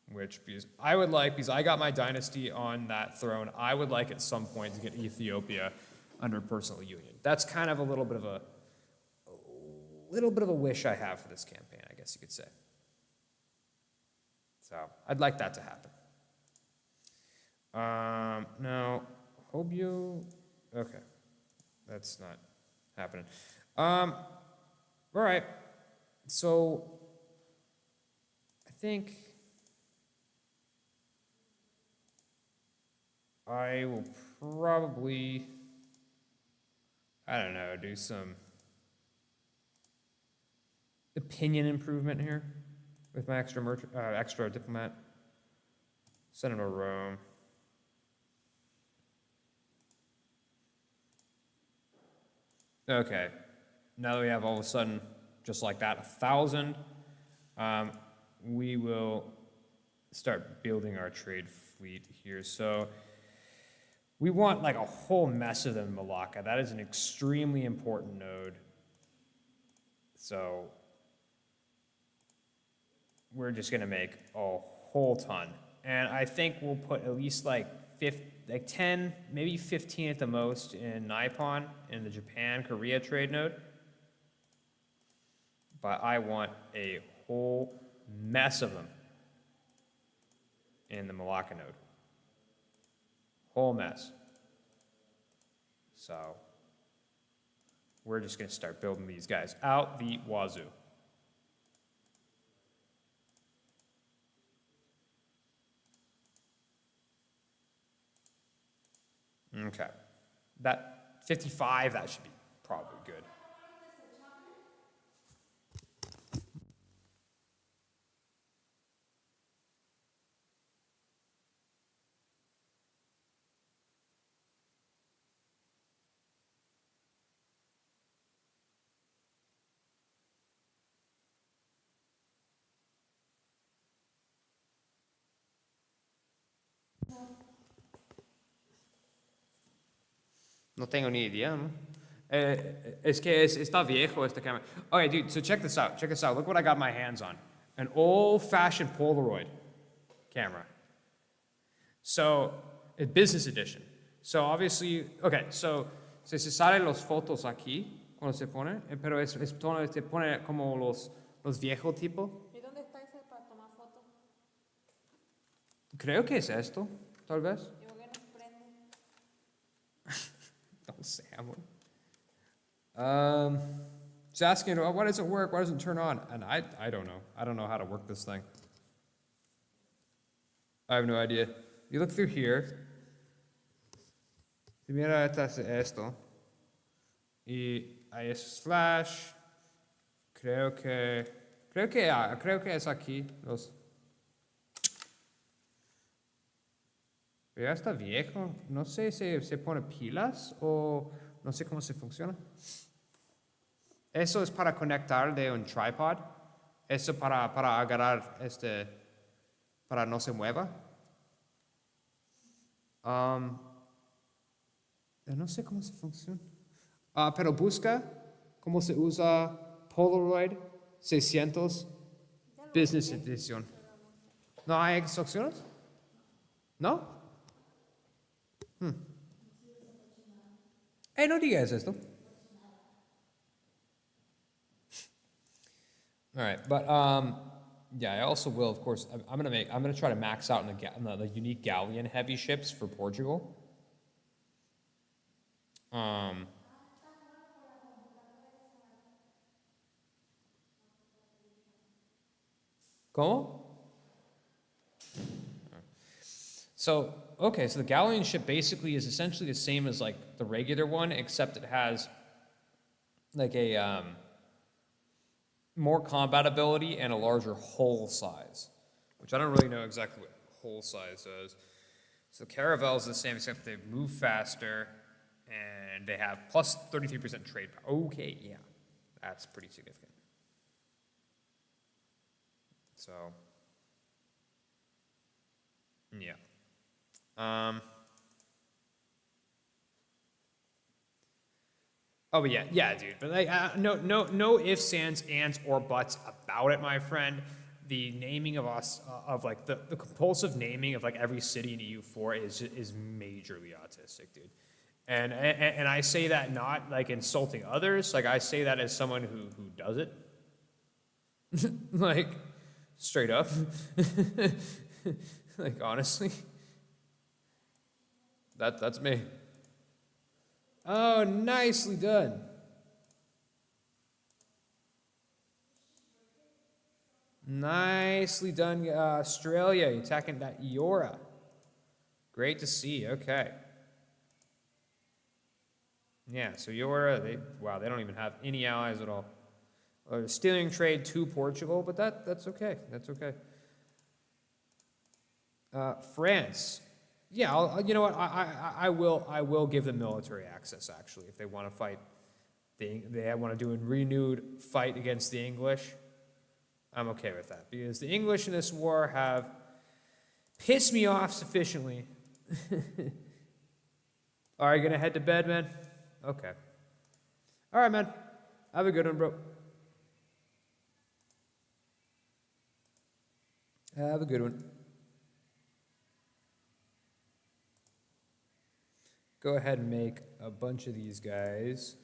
Because I got my dynasty on that throne, I would like at some point to get Ethiopia under personal union. That's kind of a little bit of a wish I have for this campaign, I guess you could say. So I'd like that to happen. Now, Hobyo, okay, that's not happening. All right, so I think I will probably, I don't know, do some opinion improvement here with my extra diplomat. Send him to Rome. Okay, now that we have all of a sudden, just like that, 1,000, we will start building our trade fleet here. So we want like a whole mess of them in Malacca. That is an extremely important node. So we're just gonna make a whole ton. And I think we'll put at least like 10, maybe 15 at the most in Nippon, in the Japan-Korea trade node. But I want a whole mess of them in the Malacca node. Whole mess. So we're just going to start building these guys out the wazoo. Okay. That 55, that should be probably good. No tengo ni idea, ¿no? Es que está viejo esta camera. Okay, dude, so check this out. Check this out. Look what I got my hands on. An old-fashioned Polaroid camera. So, a business edition. So, obviously, okay, so se salen las fotos aquí, cuando se pone, pero se pone como los viejos tipo. ¿Y dónde está ese para tomar foto? Creo que es esto, tal vez. ¿Y por qué no prende? Don't say She's asking, why does it work? Why doesn't it turn on? And I don't know. I don't know how to work this thing. I have no idea. You look through here. Si mira esto. Y hay slash. Creo que es aquí. Pero ya está viejo. No sé si se pone pilas o no sé cómo se funciona. Eso es para conectar de un tripod. Eso para agarrar para no se mueva. No sé cómo se funciona. Pero busca cómo se usa Polaroid 600 Business Edition. ¿No hay instrucciones? ¿No? No digas esto. All right, but yeah, I also will, of course. I'm gonna try to max out in the unique galleon heavy ships for Portugal. ¿Cómo? So, okay, so the galleon ship basically is essentially the same as like the regular one, except it has like a more combat ability and a larger hull size, which I don't really know exactly what hull size is. So the caravel is the same, except they move faster And they have plus 33% trade power. Okay, yeah. That's pretty significant. So, yeah. Oh, but yeah, dude. But like, no ifs, ands, or buts about it, my friend. The naming of us, of like the compulsive naming of like every city in EU4 is majorly autistic, dude. And I say that not like insulting others. Like I say that as someone who does it. Like straight up. Like honestly. That's me. Oh, nicely done. Nicely done, Australia. You're attacking that Eora. Great to see. Okay. Yeah, so Eora, they don't even have any allies at all. They're stealing trade to Portugal, but that's okay. That's okay. France. Yeah, you know what? I will give them military access actually if they want to fight. They want to do a renewed fight against the English. I'm okay with that because the English in this war have pissed me off sufficiently. All right, gonna head to bed, man? Okay. All right, man. Have a good one, bro. Have a good one. Go ahead and make a bunch of these guys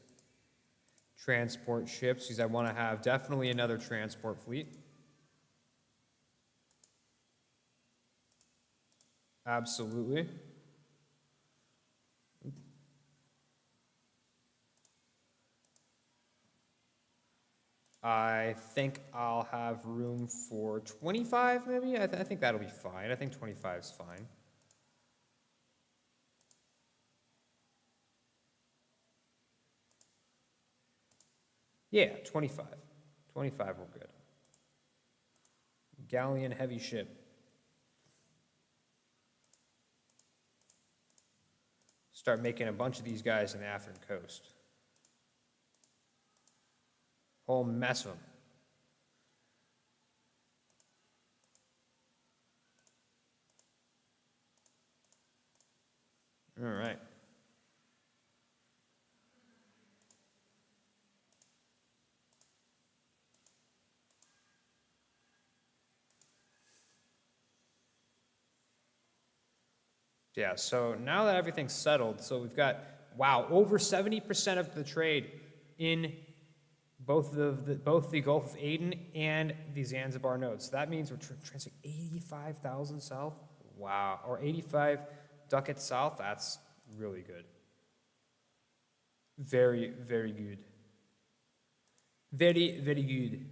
transport ships because I want to have definitely another transport fleet. Absolutely. I think I'll have room for 25 maybe. I think that'll be fine. I think 25 is fine. Yeah, 25. 25 we're good. Galleon heavy ship. Start making a bunch of these guys in the African coast. Whole mess of them. All right. Yeah, so now that everything's settled, so we've got, wow, over 70% of the trade in both the Gulf of Aden and the Zanzibar nodes. So that means we're transferring 85,000 south. Wow, or 85 ducats south. That's really good. Very, very good. Very, very good.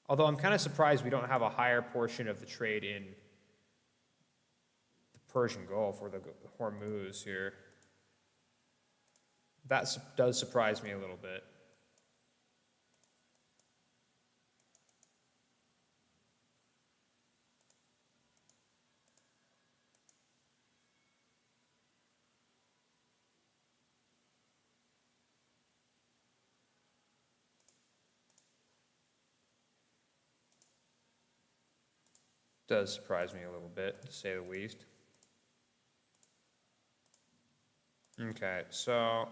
Although I'm kind of surprised we don't have a higher portion of the trade in the Persian Gulf or the Hormuz here. That does surprise me a little bit. Does surprise me a little bit, to say the least. Okay, so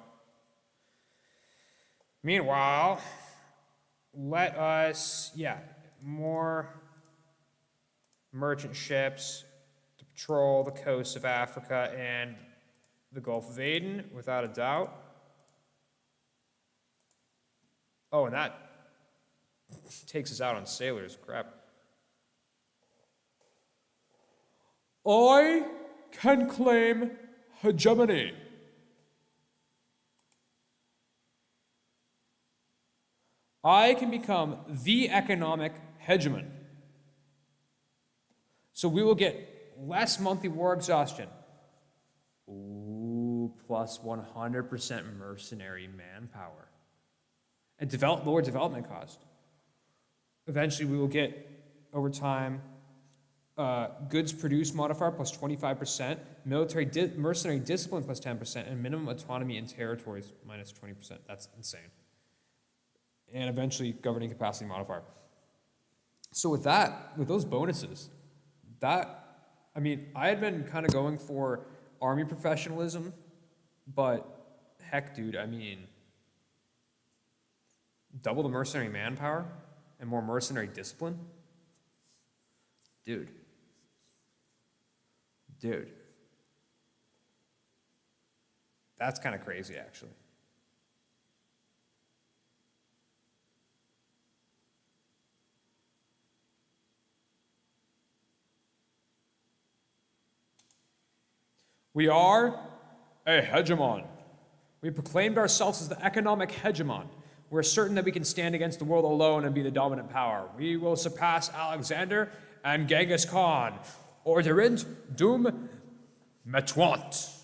meanwhile, let us, more merchant ships to patrol the coasts of Africa and the Gulf of Aden, without a doubt. Oh, and that takes us out on sailors, crap. I can claim hegemony. I can become the economic hegemon. So we will get less monthly war exhaustion. Ooh, plus 100% mercenary manpower. And lower development cost. Eventually we will get, over time, goods produced modifier plus 25%, mercenary discipline plus 10%, and minimum autonomy in territories minus 20%. That's insane. And eventually governing capacity modifier. So with those bonuses, I had been kind of going for army professionalism, but heck, dude, double the mercenary manpower and more mercenary discipline? Dude. That's kind of crazy, actually. We are a hegemon. We proclaimed ourselves as the economic hegemon. We're certain that we can stand against the world alone and be the dominant power. We will surpass Alexander and Genghis Khan. Orderint dum metuant.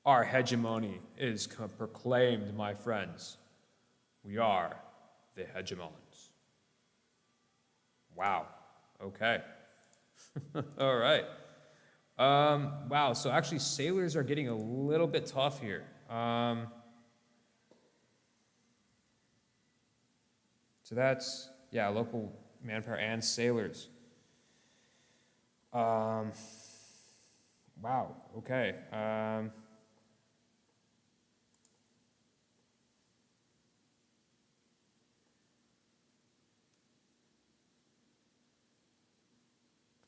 Our hegemony is proclaimed, my friends. We are the hegemons. Wow. Okay. All right. Wow, so actually sailors are getting a little bit tough here. So that's, yeah, local manpower and sailors. Wow, okay.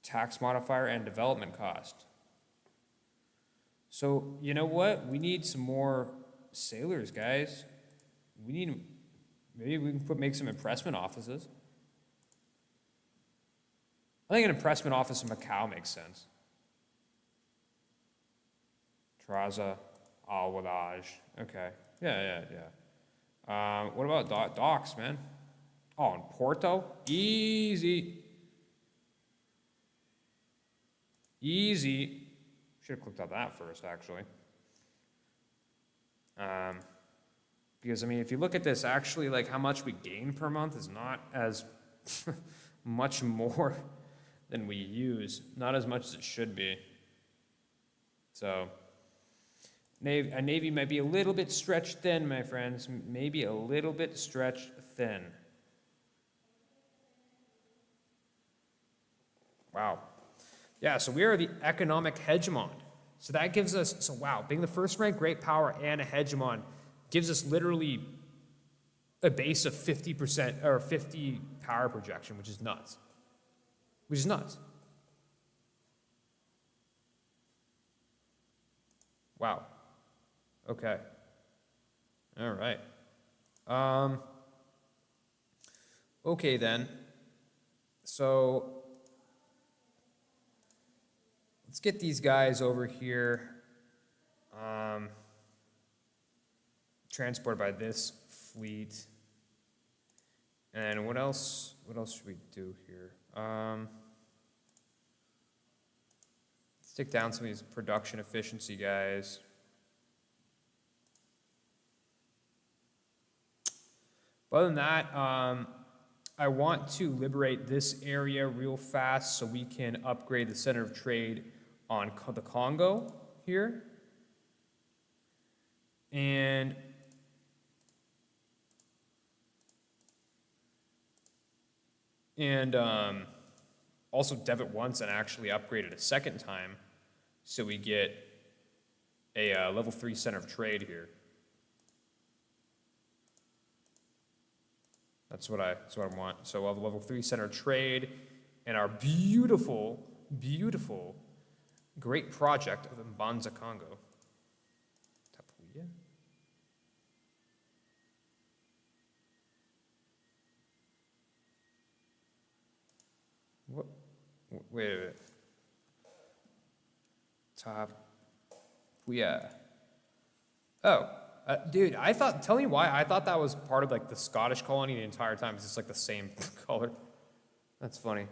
Tax modifier and development cost. So, you know what? We need some more sailors, guys. Maybe we can make some impressment offices. I think an impressment office in Macau makes sense. Traza, Al-Wadaj. Okay. Yeah. What about docks, man? Oh, and Porto? Easy. Should have clicked on that first, actually. Because, if you look at this, actually, like, how much we gain per month is not as much more than we use. Not as much as it should be. So, a Navy might be a little bit stretched thin, my friends. Maybe a little bit stretched thin. Wow. Yeah, so we are the economic hegemon. So that gives us, wow, being the first ranked great power and a hegemon gives us literally a base of 50% or 50 power projection, which is nuts. Wow. Okay. All right. Okay then. So let's get these guys over here, transported by this fleet. And what else should we do here? Let's take down some of these production efficiency guys. But other than that, I want to liberate this area real fast so we can upgrade the center of trade on the Congo here. And also dev it once and actually upgrade it a second time so we get a level 3 center of trade here. That's what I want. So we'll have a level 3 center of trade and our beautiful great project of Mbanza Congo. Tapuya? What? Wait. Tapuya. Oh, dude, tell me why I thought that was part of like the Scottish colony the entire time. It's just like the same color. That's funny.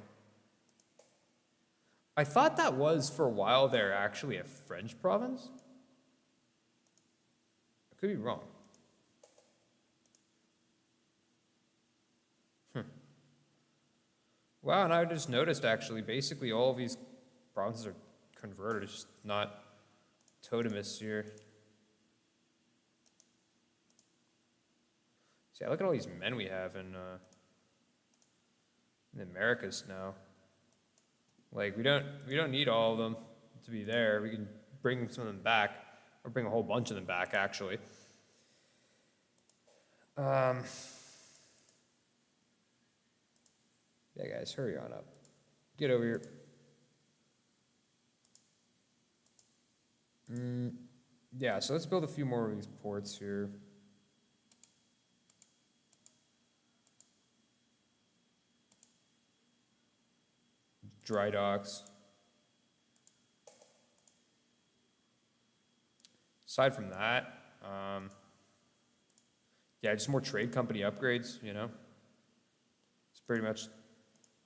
I thought that was, for a while there, actually a French province. I could be wrong. Wow, and I just noticed actually, basically all of these provinces are converted. It's just not totemists here. See, look at all these men we have in the Americas now. Like we don't need all of them to be there. We can bring some of them back, or bring a whole bunch of them back actually. Yeah, guys, hurry on up. Get over here. Yeah, so let's build a few more of these ports here. Dry docks. Aside from that, yeah, just more trade company upgrades, you know? It's pretty much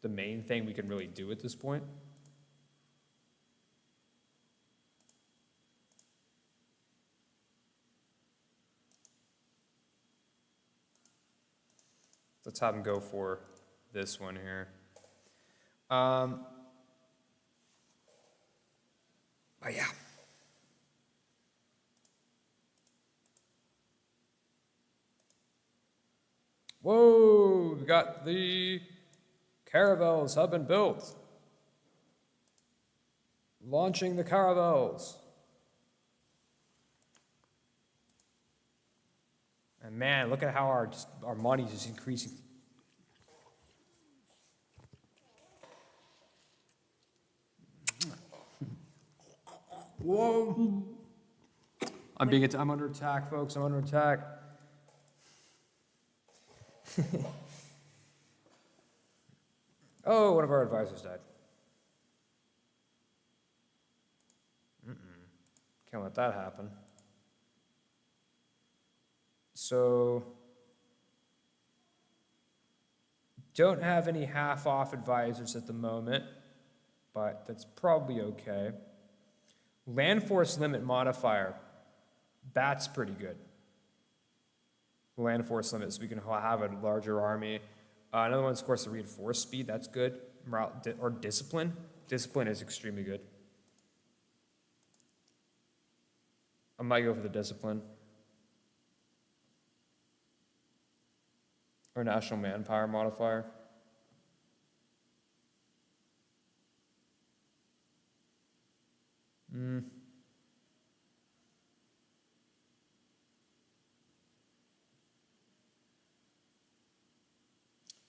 the main thing we can really do at this point. Let's have them go for this one here. But yeah. Whoa, we got the caravels have been built. Launching the caravels. And man, look at how our money is increasing. Whoa. I'm under attack, folks. I'm under attack. Oh, one of our advisors died. Can't let that happen. So, don't have any half-off advisors at the moment, but that's probably okay. Land force limit modifier, that's pretty good. Land force limit, so we can have a larger army. Another one's, of course, the reinforced speed, that's good. Morale, or discipline. Discipline is extremely good. I might go for the discipline. Or national manpower modifier.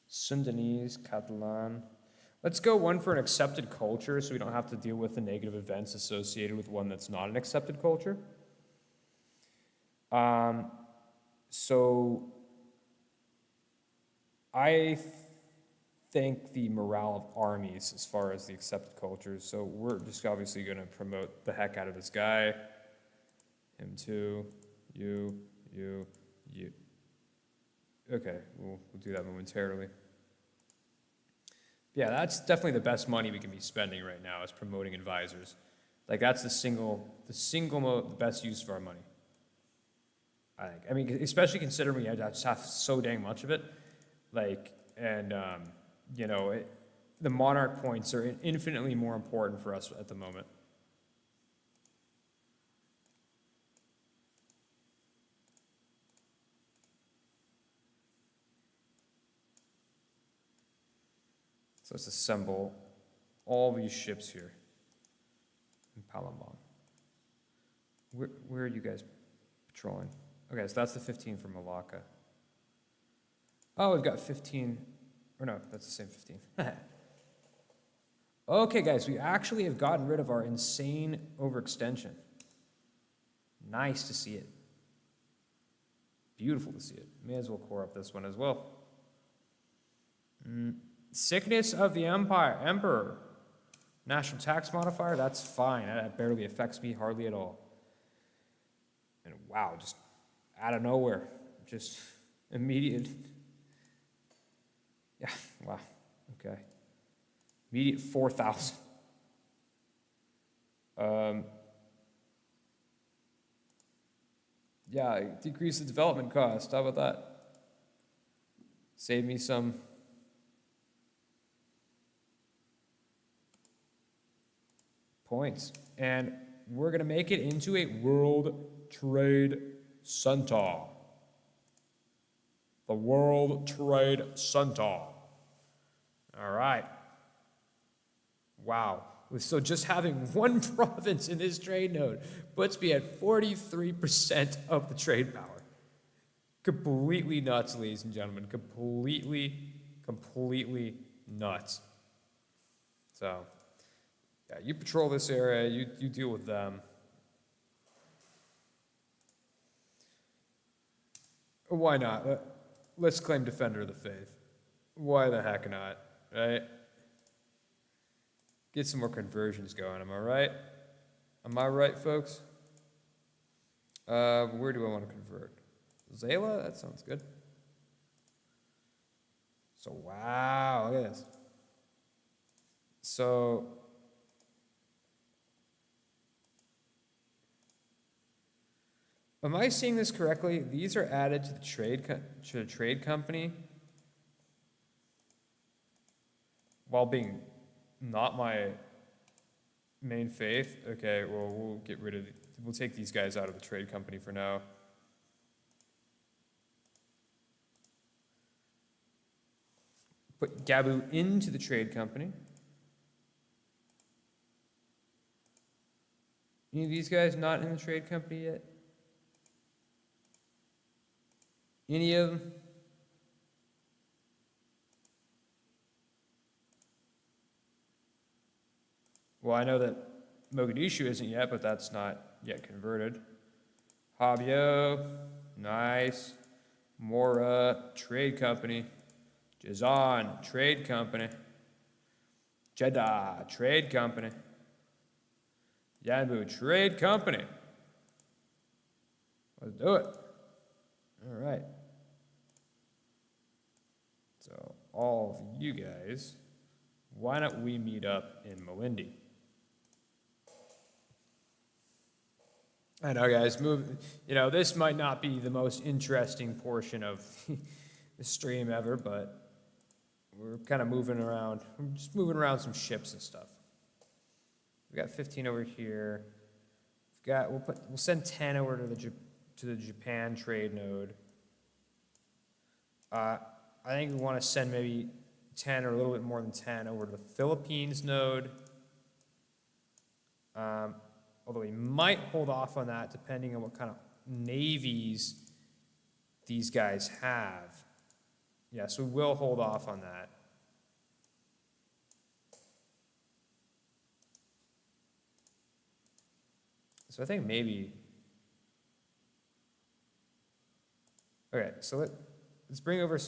Sundanese, Catalan. Let's go one for an accepted culture so we don't have to deal with the negative events associated with one that's not an accepted culture. So I think the morale of armies as far as the accepted cultures. So we're just obviously going to promote the heck out of this guy. Him too. You. Okay, we'll do that momentarily. Yeah, that's definitely the best money we can be spending right now is promoting advisors. Like that's the best use of our money. I think. I mean, especially considering we just have so dang much of it. Like, and you know, the monarch points are infinitely more important for us at the moment. So let's assemble all these ships here in Palembang. Where are you guys patrolling? Okay, so that's the 15 from Malacca. Oh, we've got 15, or no, that's the same 15. Okay, guys, we actually have gotten rid of our insane overextension. Nice to see it. Beautiful to see it. May as well core up this one as well. Sickness of the emperor. National tax modifier, that's fine. That barely affects me hardly at all. And wow, just out of nowhere, just immediate. Yeah, wow, okay. Immediate 4,000. Yeah, decrease the development cost. How about that? Save me some points. And we're going to make it into a World Trade Center. The World Trade Center. All right. Wow. So just having one province in this trade node puts me at 43% of the trade power. Completely nuts, ladies and gentlemen. Completely nuts. So, yeah, you patrol this area, you deal with them. Why not? Let's claim Defender of the Faith. Why the heck not, right? Get some more conversions going, am I right? Am I right, folks? Where do I want to convert? Zayla? That sounds good. So, wow, look at this. So, am I seeing this correctly? These are added to the trade company while being not my main faith. Okay, well, we'll take these guys out of the trade company for now. Put Gabu into the trade company. Any of these guys not in the trade company yet? Any of them? Well, I know that Mogadishu isn't yet, but that's not yet converted. Habio, nice. Mora, trade company. Jazan, trade company. Jeddah, trade company. Yanbu, trade company. Let's do it. All right. So, all of you guys, why don't we meet up in Malindi? I know, guys, this might not be the most interesting portion of the stream ever, but we're kind of moving around. We're just moving around some ships and stuff. We got 15 over here. We'll send 10 over to the Japan trade node. I think we want to send maybe 10 or a little bit more than 10 over to the Philippines node. Although we might hold off on that depending on what kind of navies these guys have. Yeah, so we will hold off on that. So I think maybe... Okay, so let's bring over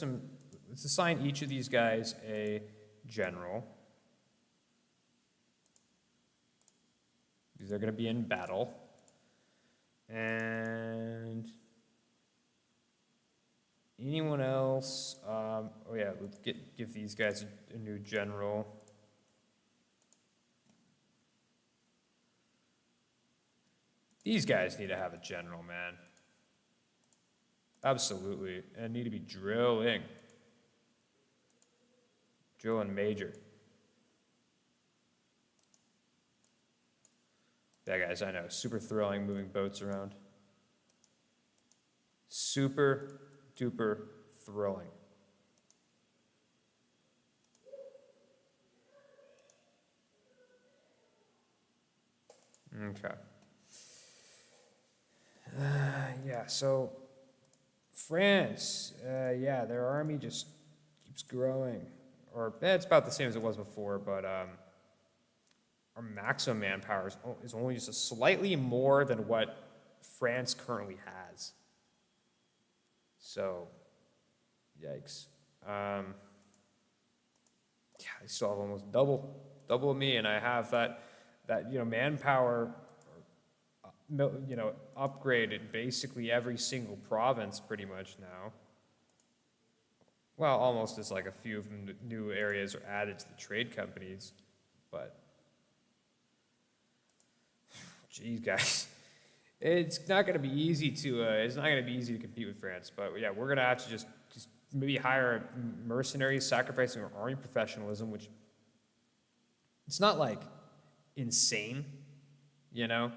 let's assign each of these guys a general. Because they're going to be in battle. And anyone else? Let's give these guys a new general. These guys need to have a general, man. Absolutely. And need to be drilling. Drilling major. Yeah, guys, I know. Super thrilling moving boats around. Super duper thrilling. Okay. So France, their army just keeps growing. Or it's about the same as it was before, but our maximum manpower is only just slightly more than what France currently has. So, yikes. I still have almost double of me, and I have that manpower, upgrade in basically every single province pretty much now. Well, almost as like a few of them, new areas are added to the trade companies, but geez, guys, it's not going to be easy to compete with France. But yeah, we're going to have to just maybe hire mercenaries, sacrificing our army professionalism, which it's not like insane, you know?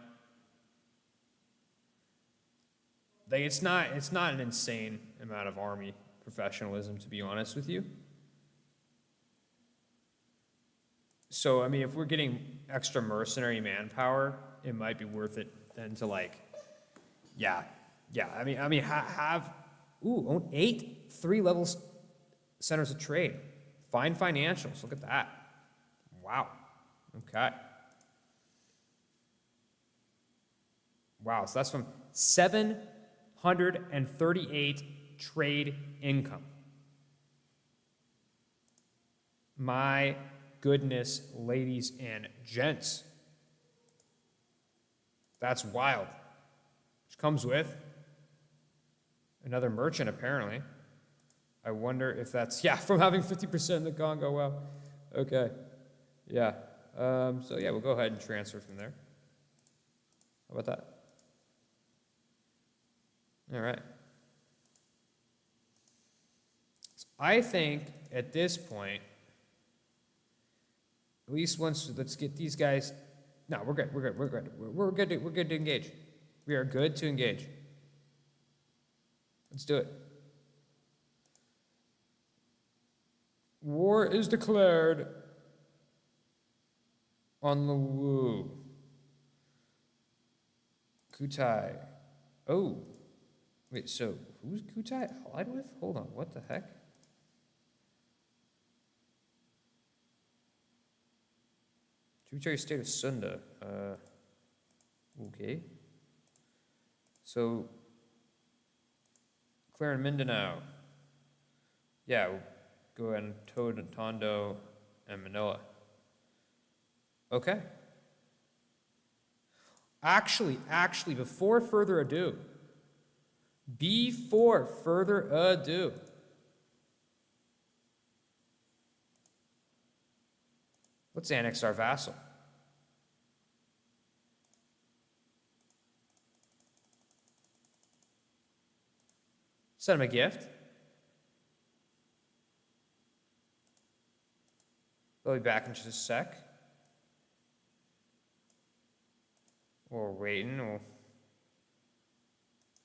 Like it's not an insane amount of army professionalism, to be honest with you. So, I mean, if we're getting extra mercenary manpower, it might be worth it then to like, yeah. I mean, own 8 3-level centers of trade. Fine financials. Look at that. Wow. Okay. Wow. So that's from 738 trade income. My goodness, ladies and gents. That's wild. Which comes with another merchant, apparently. I wonder if that's, yeah, from having 50% in the Congo. Wow. Okay. Yeah. So, yeah, we'll go ahead and transfer from there. How about that? All right. So I think at this point, at least once, let's get these guys. No, we're good. We're good to engage. We are good to engage. Let's do it. War is declared on the Wu. Kutai. Oh. Wait, so who's Kutai allied with? Hold on, what the heck? Tributary state of Sunda. Okay. So, Clare and Mindanao. Yeah, we'll go ahead and Tondo and Manila. Okay. Actually, before further ado, let's annex our vassal. Send him a gift. They'll be back in just a sec. We're waiting. We'll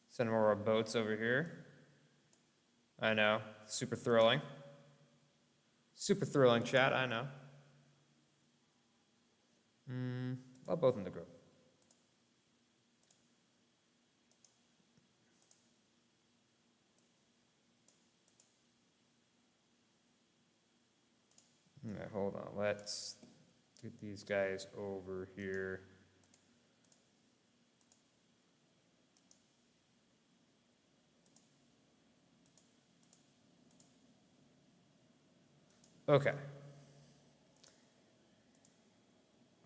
send more of our boats over here. I know. Super thrilling. Super thrilling, chat. I know. I'll both in the group. All right, hold on. Let's get these guys over here. Okay.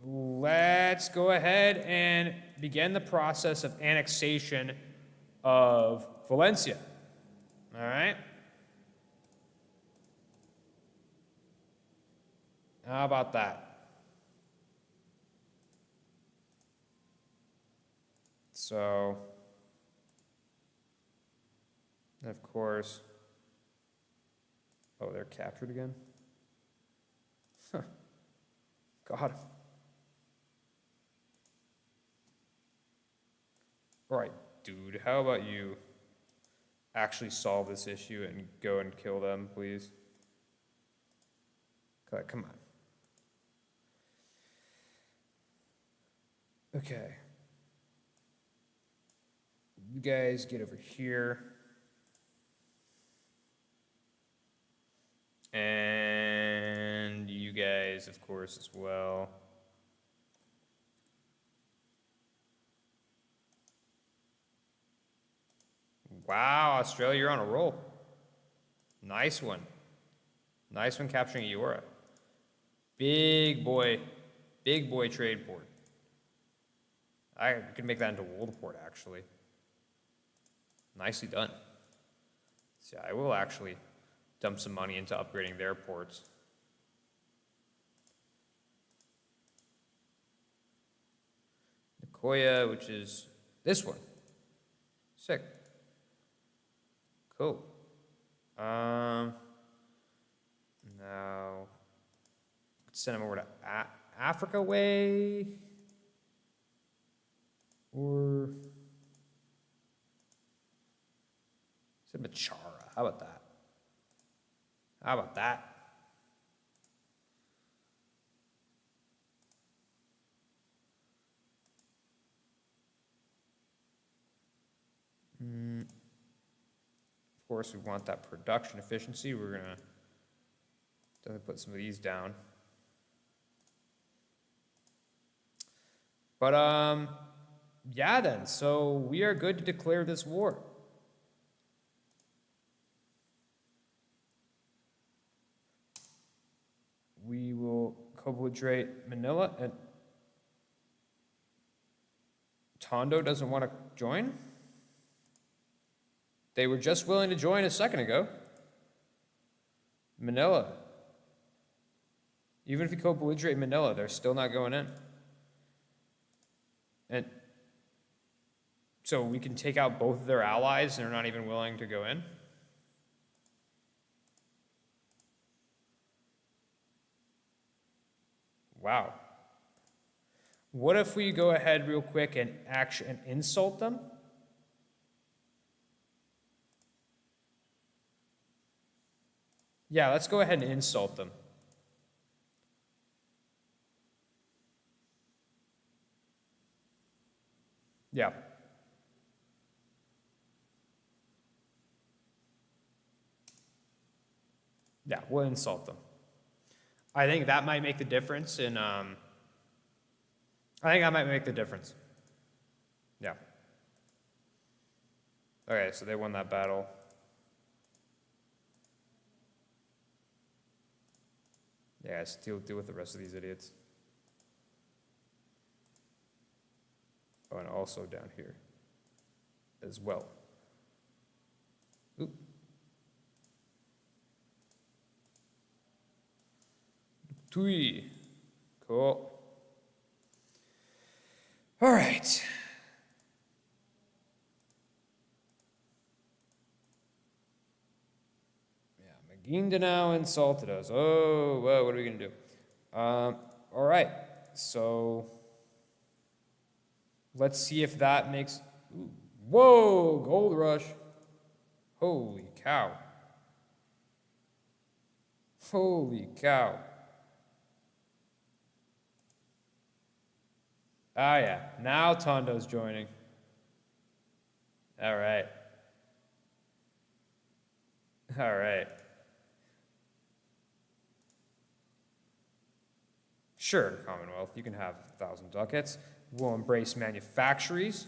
Let's go ahead and begin the process of annexation of Valencia. All right? How about that? So, of course, oh, they're captured again? Huh. God. All right, dude, how about you actually solve this issue and go and kill them, please? Come on. Okay. You guys get over here. And you guys, of course, as well. Wow, Australia, you're on a roll. Nice one. Nice one capturing Eora. Big boy trade port. I could make that into world port, actually. Nicely done. So yeah, I will actually dump some money into upgrading their ports. Nicoya, which is this one. Sick. Cool. Now, let's send them over to Africa way? Or is it Machara? How about that? How about that? Of course, we want that production efficiency. We're gonna definitely put some of these down. But yeah then, so we are good to declare this war. We will co-belligerate Manila, and Tondo doesn't want to join? They were just willing to join a second ago. Manila. Even if you co-belligerate Manila, they're still not going in. And so we can take out both of their allies and they're not even willing to go in? Wow. What if we go ahead real quick and insult them? Yeah, let's go ahead and insult them. Yeah. Yeah, we'll insult them. I think that might make the difference in, I think that might make the difference. Yeah. Okay, so they won that battle. Yeah, let's deal with the rest of these idiots. Oh, and also down here as well. Oop. Tui. Cool. All right. Yeah, Maguindanao insulted us. Oh, well, what are we going to do? All right. So let's see if that makes... Ooh. Whoa, gold rush. Holy cow. Holy cow. Ah, yeah. Now Tondo's joining. All right. All right. Sure, Commonwealth, you can have 1,000 ducats. We'll embrace manufactories.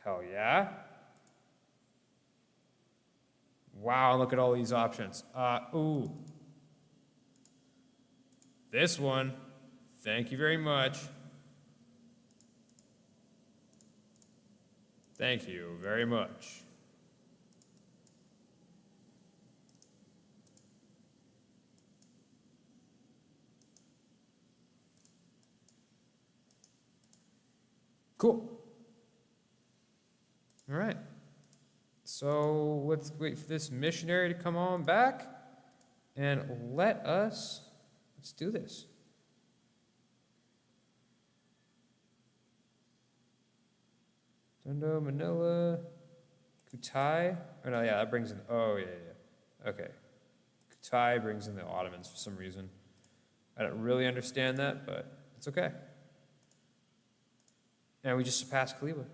Hell yeah. Wow, look at all these options. Ooh. This one. Thank you very much. Thank you very much. Cool. All right. So let's wait for this missionary to come on back and let's do this. Tondo, Manila, Kutai. Oh, no, yeah, that brings in, oh, yeah. Okay. Kutai brings in the Ottomans for some reason. I don't really understand that, but it's okay. And we just surpassed Kaliba.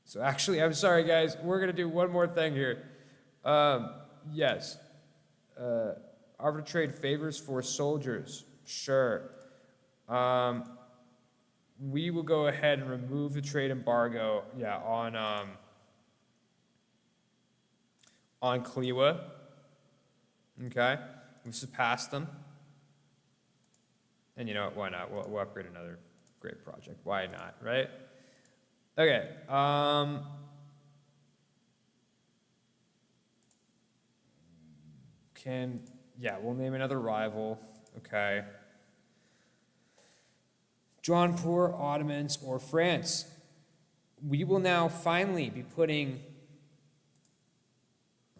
So actually, I'm sorry, guys. We're going to do one more thing here. Yes. Arbitrate favors for soldiers. Sure. We will go ahead and remove the trade embargo, yeah, on Kaliwa. Okay? We've surpassed them. And you know what, why not? We'll upgrade another great project. Why not, right? Okay. We'll name another rival. Okay. Jaunpur, Ottomans, or France. We will now finally be putting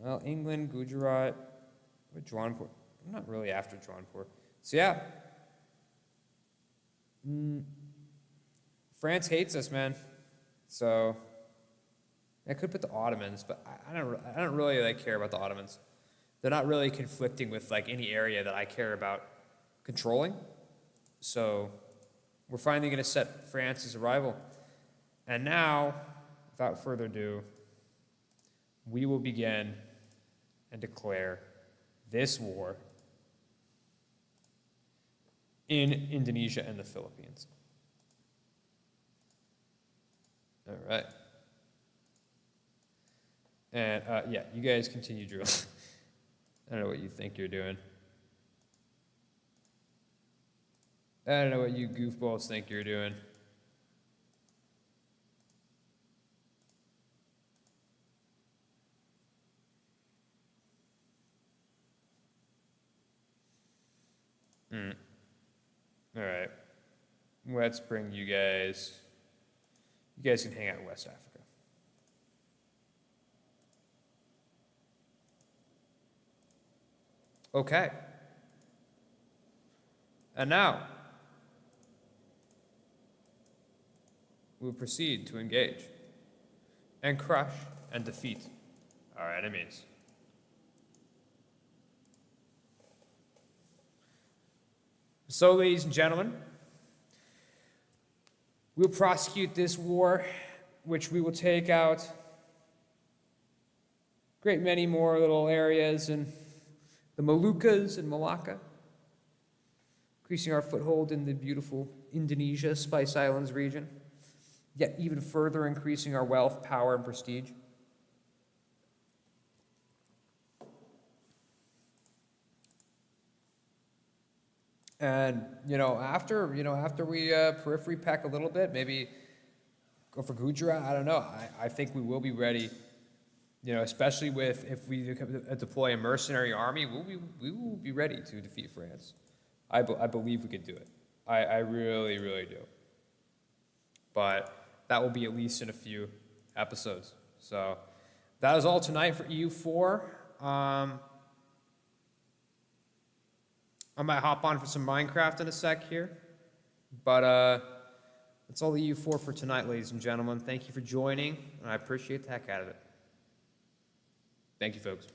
Well, England, Gujarat, what Jaunpur? I'm not really after Jaunpur. So yeah, France hates us, man. So I could put the Ottomans, but I don't really like care about the Ottomans. They're not really conflicting with like any area that I care about controlling. So we're finally going to set France as a rival. And now, without further ado, we will begin and declare this war in Indonesia and the Philippines. All right. And yeah, you guys continue drilling. I don't know what you think you're doing. I don't know what you goofballs think you're doing. All right. Let's bring you guys. You guys can hang out in West Africa. Okay. And now, we will proceed to engage and crush and defeat our enemies. So, ladies and gentlemen, we'll prosecute this war, which we will take out a great many more little areas in the Moluccas and Malacca, increasing our foothold in the beautiful Indonesia, Spice Islands region, yet even further increasing our wealth, power, and prestige. And, after we periphery pack a little bit, maybe go for Gujarat, I don't know. I think we will be ready, especially if we deploy a mercenary army, we will be ready to defeat France. I believe we could do it. I really, really do. But that will be at least in a few episodes. So that is all tonight for EU4. I might hop on for some Minecraft in a sec here. But that's all the EU4 for tonight, ladies and gentlemen. Thank you for joining, and I appreciate the heck out of it. Thank you, folks.